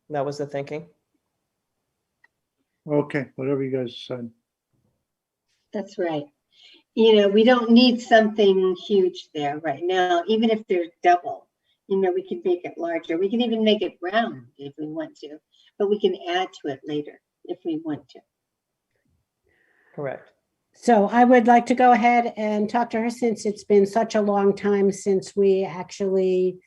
That was the thinking.
Okay, whatever you guys decide.
That's right. We don't need something huge there right now, even if they're double. We can make it larger. We can even make it round if we want to, but we can add to it later if we want to.
Correct.
So I would like to go ahead and talk to her, since it's been such a long time since we actually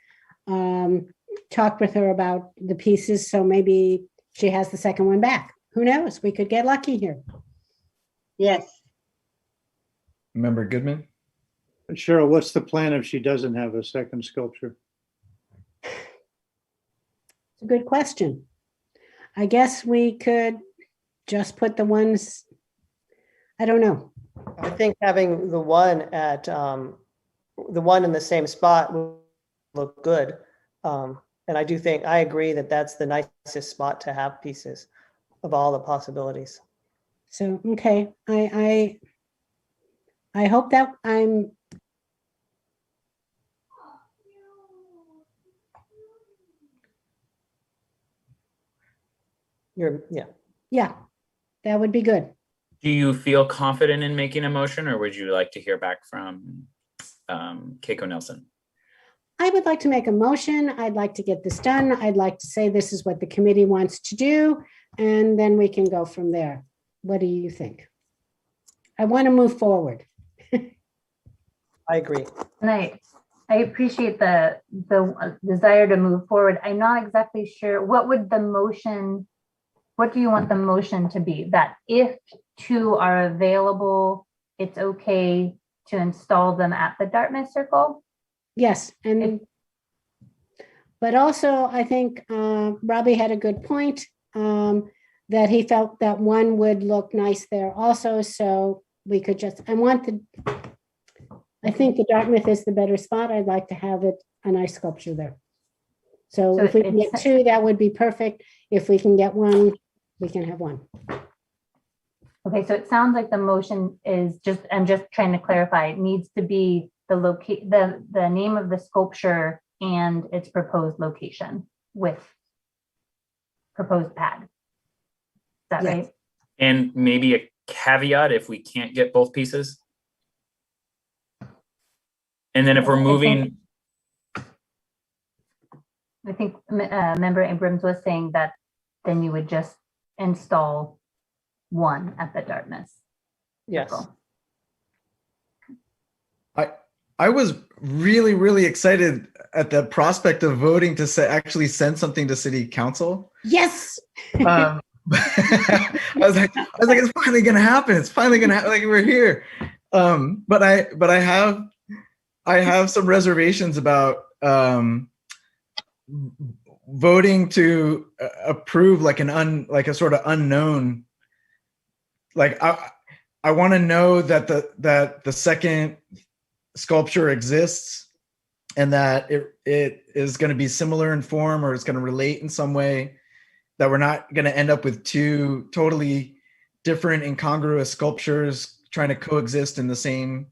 talked with her about the pieces. So maybe she has the 2nd one back. Who knows? We could get lucky here.
Yes.
Member Goodman?
Cheryl, what's the plan if she doesn't have a 2nd sculpture?
It's a good question. I guess we could just put the ones, I don't know.
I think having the one in the same spot would look good. And I agree that that's the nicest spot to have pieces of all the possibilities.
So, okay, I hope that I'm, yeah, that would be good.
Do you feel confident in making a motion, or would you like to hear back from Keiko Nelson?
I would like to make a motion. I'd like to get this done. I'd like to say this is what the committee wants to do, and then we can go from there. What do you think? I want to move forward.
I agree.
And I appreciate the desire to move forward. I'm not exactly sure, what do you want the motion to be? That if 2 are available, it's okay to install them at the Dartmouth Circle?
Yes, but also I think Robbie had a good point, that he felt that 1 would look nice there also. So we could just, I think the Dartmouth is the better spot. I'd like to have a nice sculpture there. So if we can get 2, that would be perfect. If we can get 1, we can have 1.
Okay, so it sounds like the motion is I'm just trying to clarify, it needs to be the name of the sculpture and its proposed location with proposed pad. that
Yes.
right?
And maybe a caveat if we can't get both pieces. And then if we're moving,
I think Member Abrams was saying that then you would just install one at the Dartmouth.
Yes.
circle.
I was really, really excited at the prospect of voting to actually send something to city council.
Yes.
I was like, it's finally gonna happen. It's finally gonna happen. Like, we're here. But I have some reservations about voting to approve like a sort of unknown. Like, I want to know that the second sculpture exists and that it is going to be similar in form, or it's going to relate in some way, that we're not going to end up with two totally different incongruous sculptures trying to coexist in the same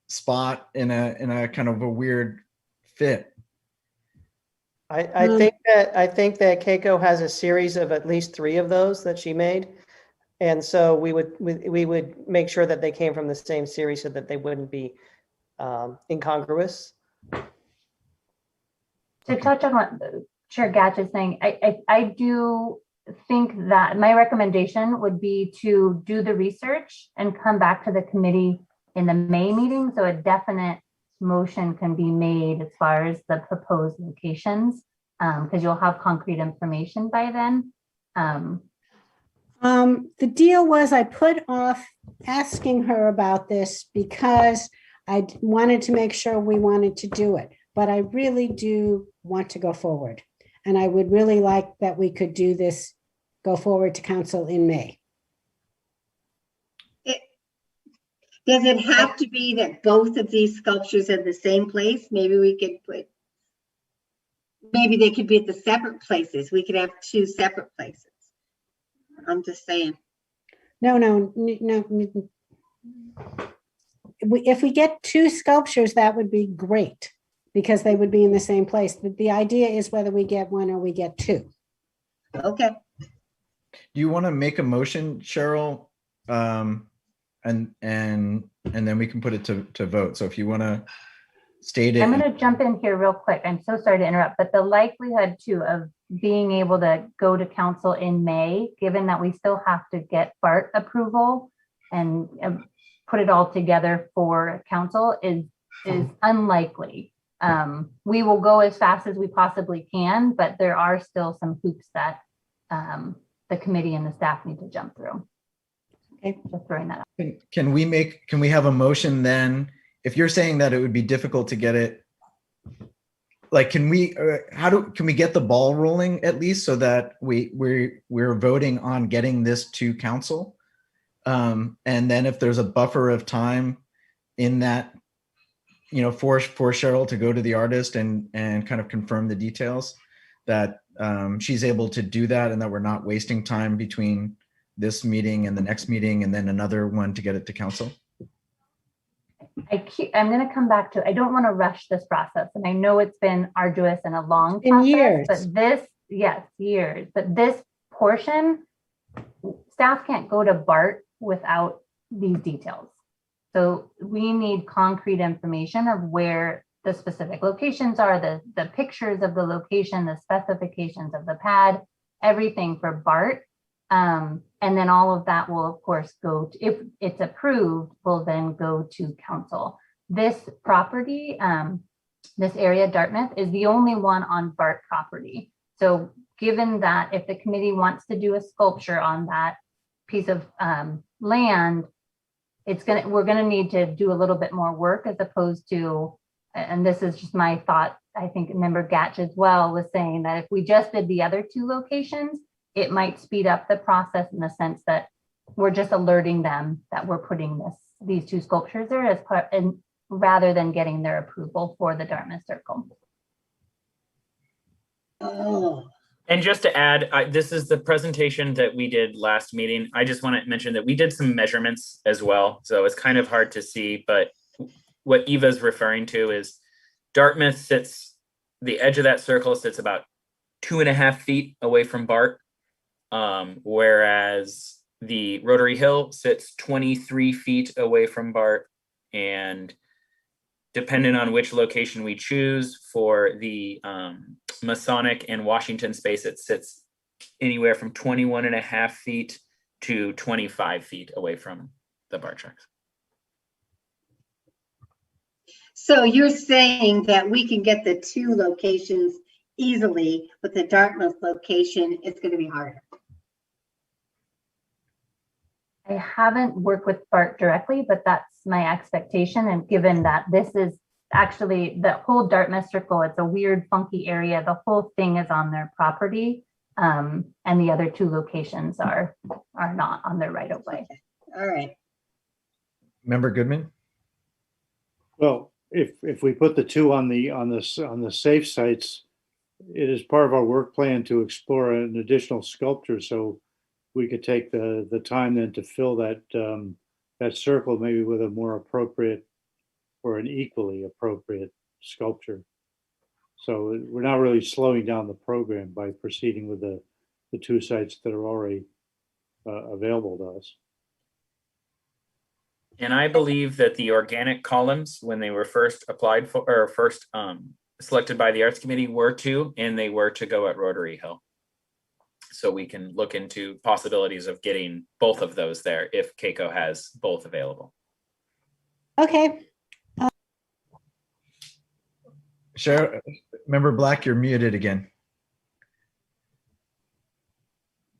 spot in a kind of a weird fit.
I think that Keiko has a series of at least 3 of those that she made. And so we would make sure that they came from the same series so that they wouldn't be incongruous.
To touch on what Chair Gatch is saying, I do think that my recommendation would be to do the research and come back to the committee in the May meeting, so a definite motion can be made as far as the proposed locations, because you'll have concrete information by then.
The deal was I put off asking her about this because I wanted to make sure we wanted to do it, but I really do want to go forward. And I would really like that we could do this, go forward to council in May.
Does it have to be that both of these sculptures are in the same place? Maybe we could maybe they could be at the separate places. We could have 2 separate places. I'm just saying.
No. If we get 2 sculptures, that would be great because they would be in the same place. But the idea is whether we get 1 or we get 2.
Okay.
Do you want to make a motion, Cheryl? And then we can put it to vote. So if you want to state it.
I'm going to jump in here real quick. I'm so sorry to interrupt, but the likelihood too of being able to go to council in May, given that we still have to get Bart approval and put it all together for council is unlikely. We will go as fast as we possibly can, but there are still some hoops that the committee and the staff need to jump through. Okay, just throwing that out.
Can we have a motion then? If you're saying that it would be difficult to get it, like, can we get the ball rolling at least so that we're voting on getting this to council? And then if there's a buffer of time in that, for Cheryl to go to the artist and kind of confirm the details, that she's able to do that and that we're not wasting time between this meeting and the next meeting and then another one to get it to council?
I'm going to come back to, I don't want to rush this process. And I know it's been arduous and a long
In
process,
years.
but years. But this portion, staff can't go to Bart without these details. So we need concrete information of where the specific locations are, the pictures of the location, the specifications of the pad, everything for Bart. And then all of that will, of course, go to, if it's approved, will then go to council. This property, this area, Dartmouth, is the only one on Bart property. So given that if the committee wants to do a sculpture on that piece of land, we're gonna need to do a little bit more work as opposed to, and this is just my thought, I think Member Gatch as well was saying that if we just did the other 2 locations, it might speed up the process in the sense that we're just alerting them that we're putting these 2 sculptures there as part, and rather than getting their approval for the Dartmouth Circle.
Oh.
and just to add, this is the presentation that we did last meeting. I just want to mention that we did some measurements as well. So it's kind of hard to see, but what Eva's referring to is Dartmouth sits, the edge of that circle sits about 2.5 feet away from Bart. whereas the Rotary Hill sits 23 feet away from Bart, and depending on which location we choose for the Masonic and Washington space, it sits anywhere from 21.5 feet to 25 feet away from the Bart tracks.
So you're saying that we can get the 2 locations easily, but the Dartmouth location, it's going to be harder.
I haven't worked with Bart directly, but that's my expectation. And given that this is actually the whole Dartmouth Circle, it's a weird, funky area. The whole thing is on their property. And the other 2 locations are not on their right of way.
All right.
Member Goodman?
Well, if we put the 2 on the safe sites, it is part of our work plan to explore an additional sculpture. So we could take the time then to fill that circle maybe with a more appropriate or an equally appropriate sculpture. So we're not really slowing down the program by proceeding with the 2 sites that are already available to us.
And I believe that the organic columns, when they were first applied for, or first selected by the Arts Committee, were 2, and they were to go at Rotary Hill. So we can look into possibilities of getting both of those there if Keiko has both available.
Okay,
Member Black, you're muted again.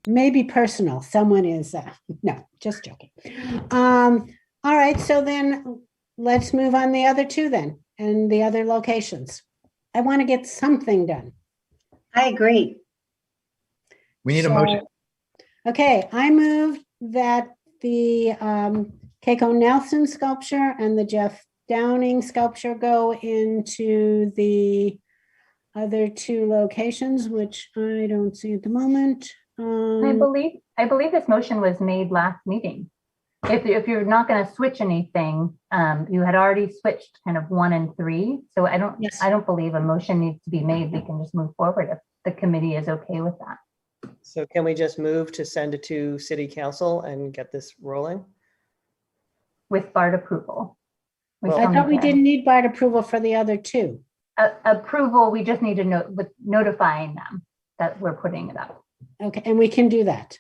maybe personal. Someone is, no, just joking. All right, so then let's move on the other 2 then, and the other locations. I want to get something done.
I agree.
We need a motion.
Okay, I move that the Keiko Nelson sculpture and the Jeff Downing sculpture go into the other 2 locations, which I don't see at the moment.
I believe this motion was made last meeting. If you're not going to switch anything, you had already switched kind of 1 and 3. So I don't believe a motion needs to be made. We can just move forward if the committee is okay with that.
So can we just move to send it to City Council and get this rolling?
With BART approval.
Well,
I thought we didn't need BART approval for the other 2.
Approval, we just need to note with notifying them that we're putting it up.
Okay, and we can do that.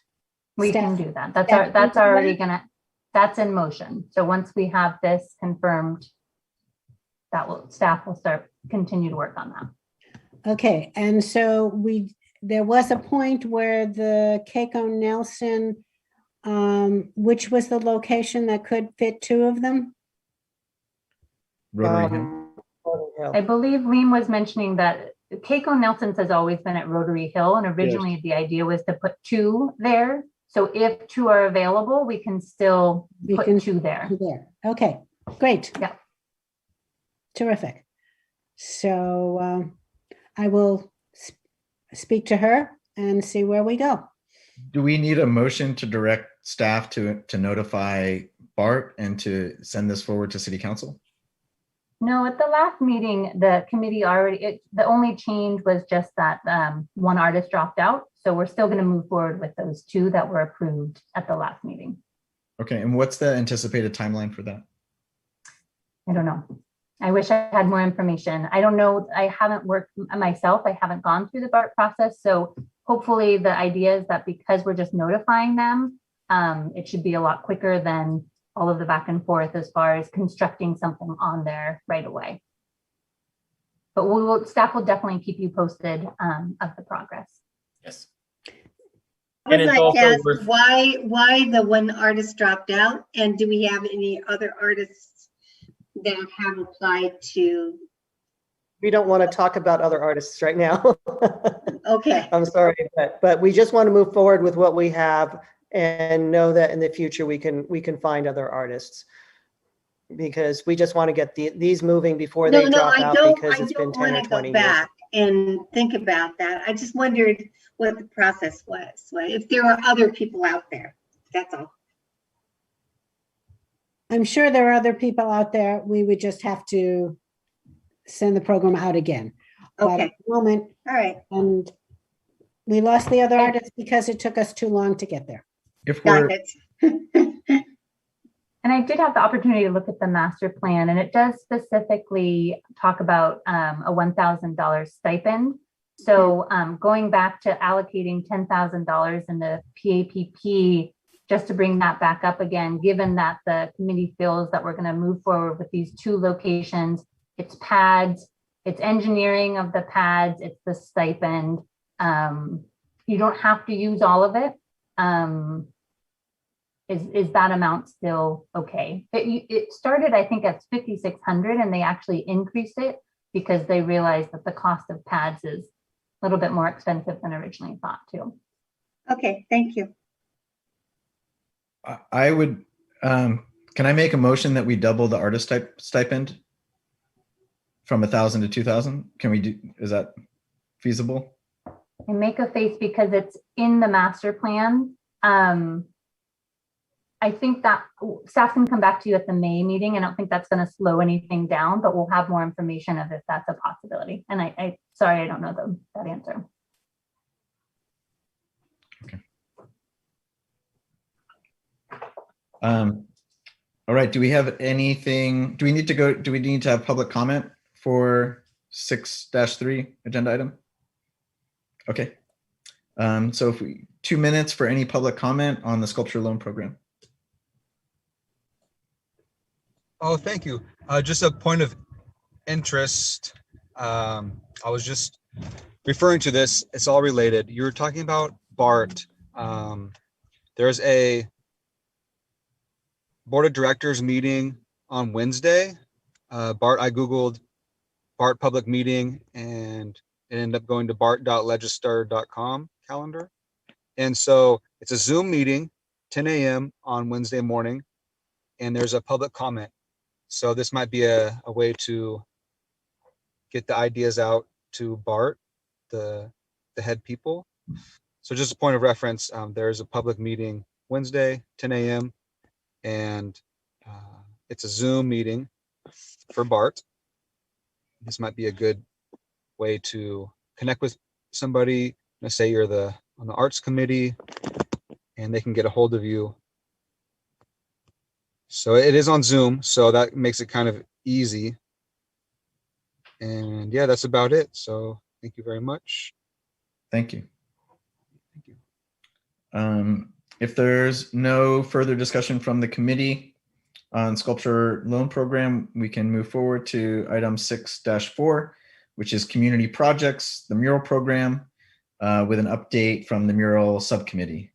We
Staff-
can do that.
staff
That's
can do
already
that?
that's in motion. So once we have this confirmed, staff will continue to work on that.
Okay, and so there was a point where the Keiko Nelson, which was the location that could fit 2 of them?
Rotary Hill.
Rotary Hill.
I believe Liam was mentioning that Keiko Nelson's has always been at Rotary Hill, and originally the idea was to put 2 there. So if 2 are available, we can still put 2 there.
There. Okay, great.
Yeah.
Terrific. So I will speak to her and see where we go.
Do we need a motion to direct staff to notify Bart and to send this forward to City Council?
No, at the last meeting, the committee the only change was just that 1 artist dropped out. So we're still going to move forward with those 2 that were approved at the last meeting.
Okay, and what's the anticipated timeline for that?
I don't know. I wish I had more information. I don't know. I haven't worked myself. I haven't gone through the BART process. So hopefully the idea is that because we're just notifying them, it should be a lot quicker than all of the back and forth as far as constructing something on there right away. But staff will definitely keep you posted of the progress.
Yes.
I would like to ask why the 1 artist dropped out, and do we have any other artists that have applied to?
We don't want to talk about other artists right now.
Okay.
I'm sorry, but we just want to move forward with what we have and know that in the future we can find other artists, because we just want to get these moving before they drop out, because it's been 10 or 20 years.
Back and think about that. I just wondered what the process was, if there were other people out there. That's all.
I'm sure there are other people out there. We would just have to send the program out again. But
Okay.
at the moment,
All right.
and We lost the other artist because it took us too long to get there.
If we're,
Got it.
And I did have the opportunity to look at the master plan, and it does specifically talk about a $1,000 stipend. So going back to allocating $10,000 in the PAPP, just to bring that back up again, given that the committee feels that we're going to move forward with these 2 locations, it's pads, it's engineering of the pads, it's the stipend. You don't have to use all of it. Is that amount still okay? It started, I think, at 5,600, and they actually increased it because they realized that the cost of pads is a little bit more expensive than originally thought too.
Okay, thank you.
I would, can I make a motion that we double the artist type stipend from 1,000 to 2,000? Can we do, is that feasible?
And make a face because it's in the master plan. I think that staff can come back to you at the May meeting. I don't think that's going to slow anything down, but we'll have more information of if that's a possibility. And I sorry, I don't know that answer.
Okay. All right. Do we have anything? Do we need to have public comment for 6-3 agenda item? Okay. So if 2 minutes for any public comment on the sculpture loan program.
Oh, thank you. Just a point of interest. I was just referring to this. It's all related. You were talking about Bart. There's a board of directors meeting on Wednesday. Bart, I Googled Bart public meeting and it ended up going to bart.legistar.com calendar. And so it's a Zoom meeting, 10 a.m. on Wednesday morning, and there's a public comment. So this might be a way to get the ideas out to Bart, the head people. So just a point of reference, there's a public meeting Wednesday, 10 a.m. and it's a Zoom meeting for Bart. This might be a good way to connect with somebody. Let's say you're on the arts committee and they can get a hold of you. So it is on Zoom, so that makes it kind of easy. And yeah, that's about it. So thank you very much.
Thank you.
Thank you.
If there's no further discussion from the committee on sculpture loan program, we can move forward to item 6-4, which is community projects, the mural program, with an update from the Mural Subcommittee.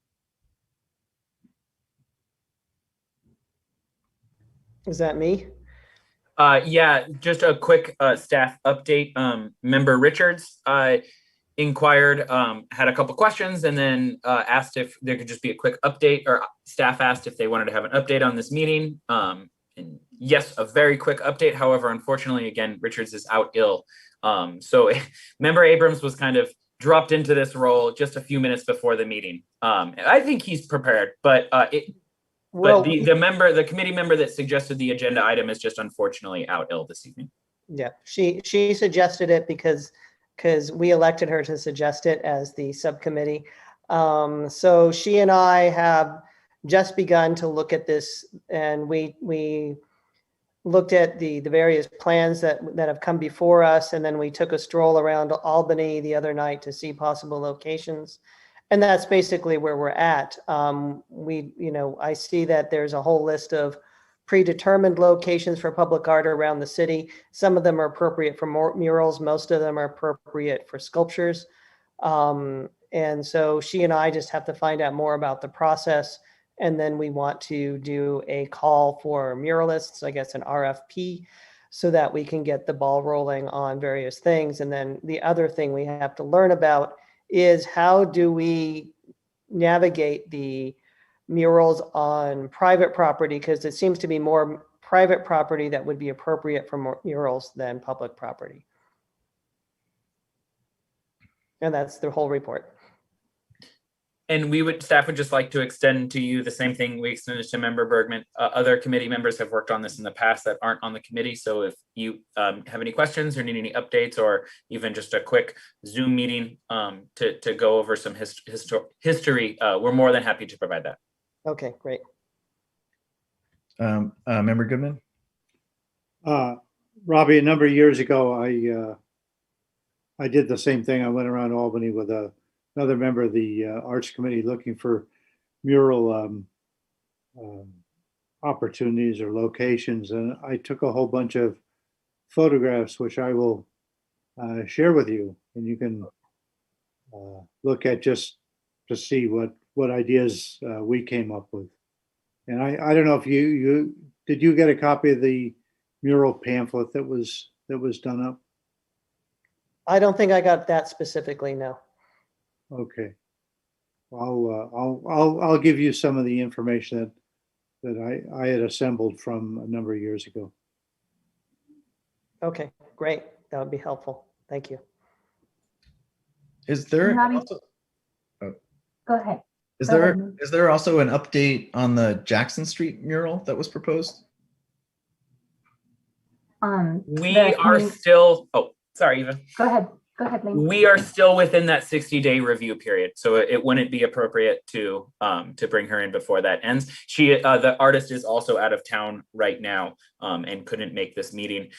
Is that me?
Yeah, just a quick staff update. Member Richards inquired, had a couple questions, and then asked if there could just be a quick update, or staff asked if they wanted to have an update on this meeting. And yes, a very quick update. However, unfortunately, again, Richards is out ill. So Member Abrams was kind of dropped into this role just a few minutes before the meeting. I think he's prepared, but the committee member that suggested the agenda item is just unfortunately out ill this evening.
Yeah, she suggested it because we elected her to suggest it as the subcommittee. So she and I have just begun to look at this, and we looked at the various plans that have come before us, and then we took a stroll around Albany the other night to see possible locations. And that's basically where we're at. I see that there's a whole list of predetermined locations for public art around the city. Some of them are appropriate for murals. Most of them are appropriate for sculptures. And so she and I just have to find out more about the process. And then we want to do a call for muralists, I guess an RFP, so that we can get the ball rolling on various things. And then the other thing we have to learn about is how do we navigate the murals on private property, because it seems to be more private property that would be appropriate for murals than public property. And that's the whole report.
And staff would just like to extend to you the same thing we extended to Member Bergman. Other committee members have worked on this in the past that aren't on the committee. So if you have any questions or need any updates, or even just a quick Zoom meeting to go over some history, we're more than happy to provide that.
Okay, great.
Member Goodman?
Robbie, a number of years ago, I did the same thing. I went around Albany with another member of the Arts Committee looking for mural opportunities or locations. And I took a whole bunch of photographs, which I will share with you. And you can look at just to see what ideas we came up with. And I don't know if did you get a copy of the mural pamphlet that was done up?
I don't think I got that specifically, no.
Okay. I'll give you some of the information that I had assembled from a number of years ago.
Okay, great. That would be helpful. Thank you.
Is there
Robbie?
also,
Go ahead.
is
Go
there
ahead.
is there also an update on the Jackson Street mural that was proposed?
We are still, oh, sorry, Eva.
Go ahead. Go ahead, Lane.
We are still within that 60-day review period, so it wouldn't be appropriate to bring her in before that ends. The artist is also out of town right now and couldn't make this meeting.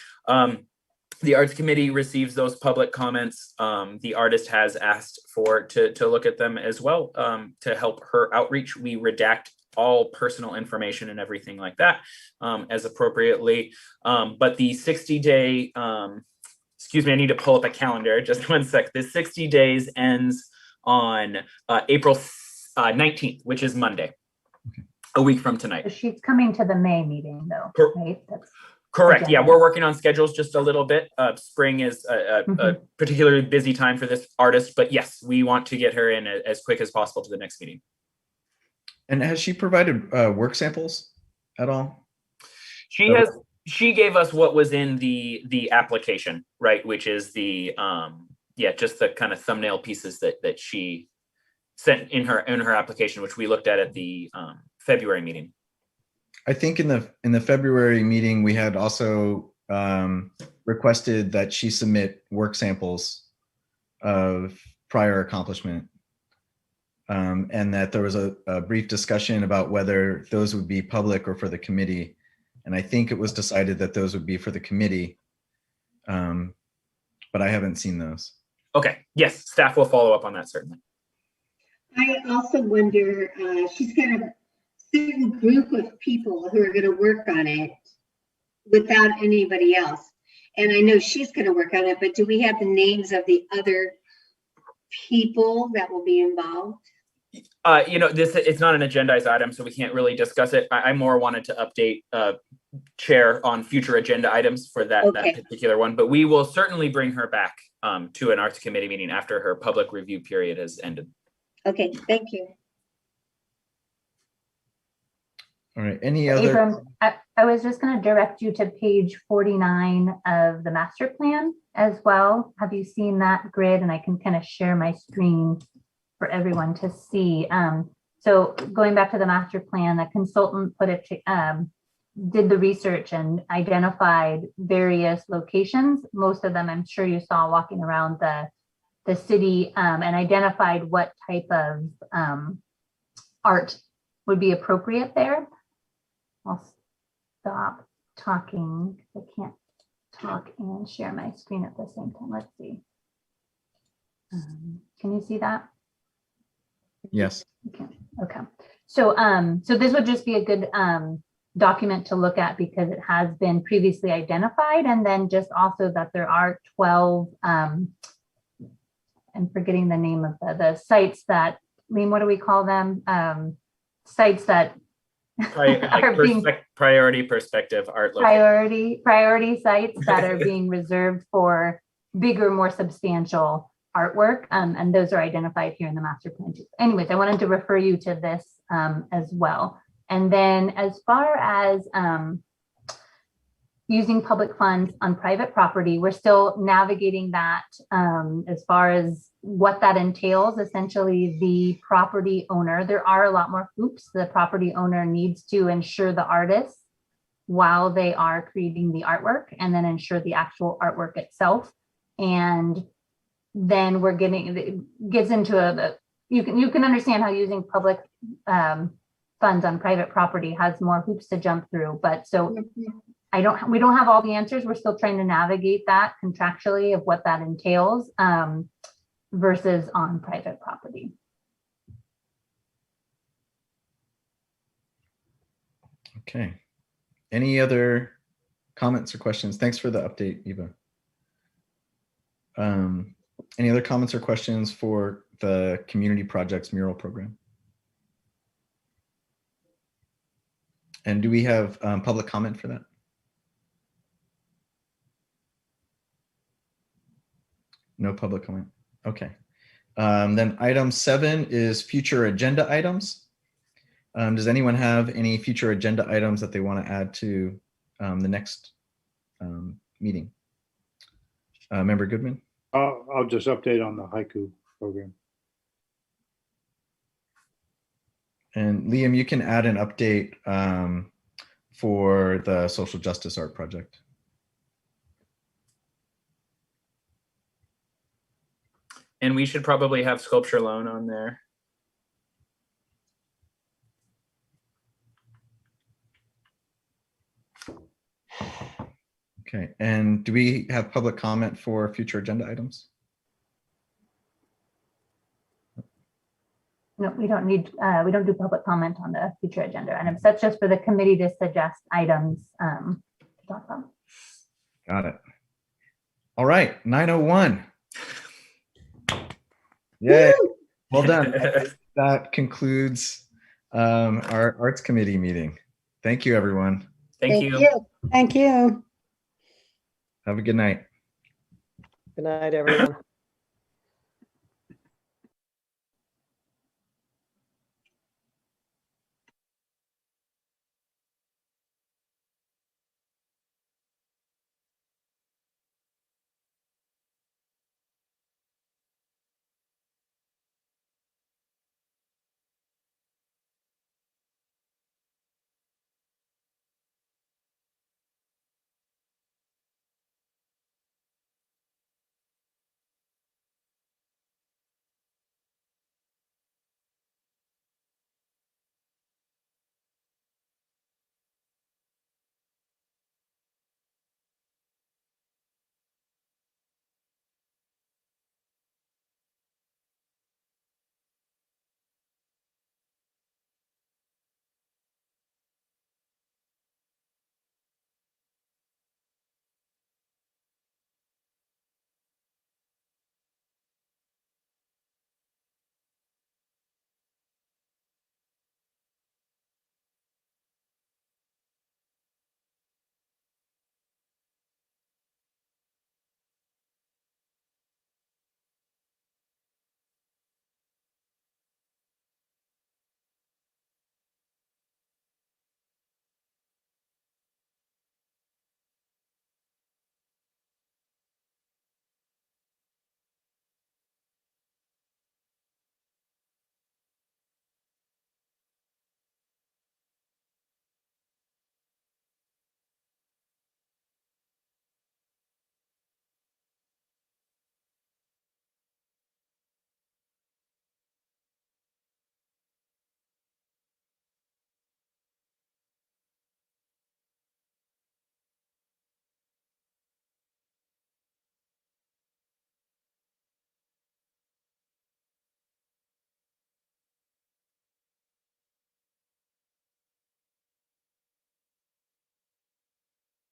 The Arts Committee receives those public comments. The artist has asked to look at them as well to help her outreach. We redact all personal information and everything like that as appropriately. But the 60-day, excuse me, I need to pull up a calendar, just one sec. The 60 days ends on April 19th, which is Monday, a week from tonight.
She's coming to the May meeting though, right? That's
Correct. Yeah,
agenda.
we're working on schedules just a little bit. Spring is a particularly busy time for this artist, but yes, we want to get her in as quick as possible to the next meeting.
And has she provided work samples at all?
She gave us what was in the application, right? Which is the just the kind of thumbnail pieces that she sent in her application, which we looked at the February meeting.
I think in the February meeting, we had also requested that she submit work samples of prior accomplishment. And that there was a brief discussion about whether those would be public or for the committee. And I think it was decided that those would be for the committee, but I haven't seen those.
Okay, yes, staff will follow up on that certainly.
I also wonder, she's got a certain group of people who are going to work on it without anybody else. And I know she's going to work on it, but do we have the names of the other people that will be involved?
It's not an agendized item, so we can't really discuss it. I more wanted to update Chair on future agenda items for that particular one, but we will certainly bring her back to an Arts Committee meeting after her public review period has ended.
Okay, thank you.
All right, any other?
Abrams, I was just going to direct you to page 49 of the master plan as well. Have you seen that grid? And I can kind of share my screen for everyone to see. So going back to the master plan, the consultant did the research and identified various locations. Most of them I'm sure you saw walking around the city, and identified what type of art would be appropriate there. I'll stop talking. I can't talk and share my screen at the same time. Let's see. Can you see that?
Yes.
Okay. So this would just be a good document to look at because it has been previously identified, and then just also that there are 12. I'm forgetting the name of the sites that, Liam, what do we call them? Sites that
priority perspective art location.
Priority sites that are being reserved for bigger, more substantial artwork, and those are identified here in the master plan too. Anyways, I wanted to refer you to this as well. And then as far as using public funds on private property. We're still navigating that as far as what that entails. Essentially, the property owner, there are a lot more hoops the property owner needs to ensure the artist while they are creating the artwork, and then ensure the actual artwork itself. And then we're getting, it gets into you can understand how using public funds on private property has more hoops to jump through. But so we don't have all the answers. We're still trying to navigate that contractually of what that entails versus on private property.
Okay. Any other comments or questions? Thanks for the update, Eva. Any other comments or questions for the community projects mural program? And do we have public comment for that? No public comment. Okay. Then item 7 is future agenda items. Does anyone have any future agenda items that they want to add to the next meeting? Member Goodman?
I'll just update on the haiku program.
And Liam, you can add an update for the social justice art project.
And we should probably have sculpture loan on there.
Okay, and do we have public comment for future agenda items?
No, we don't need, we don't do public comment on the future agenda items. That's just for the committee to suggest items to talk about.
Got it. All right, 9:01. Yay, well done. That concludes our arts committee meeting. Thank you, everyone.
Thank you.
Thank you.
Have a good night.
Good night, everyone.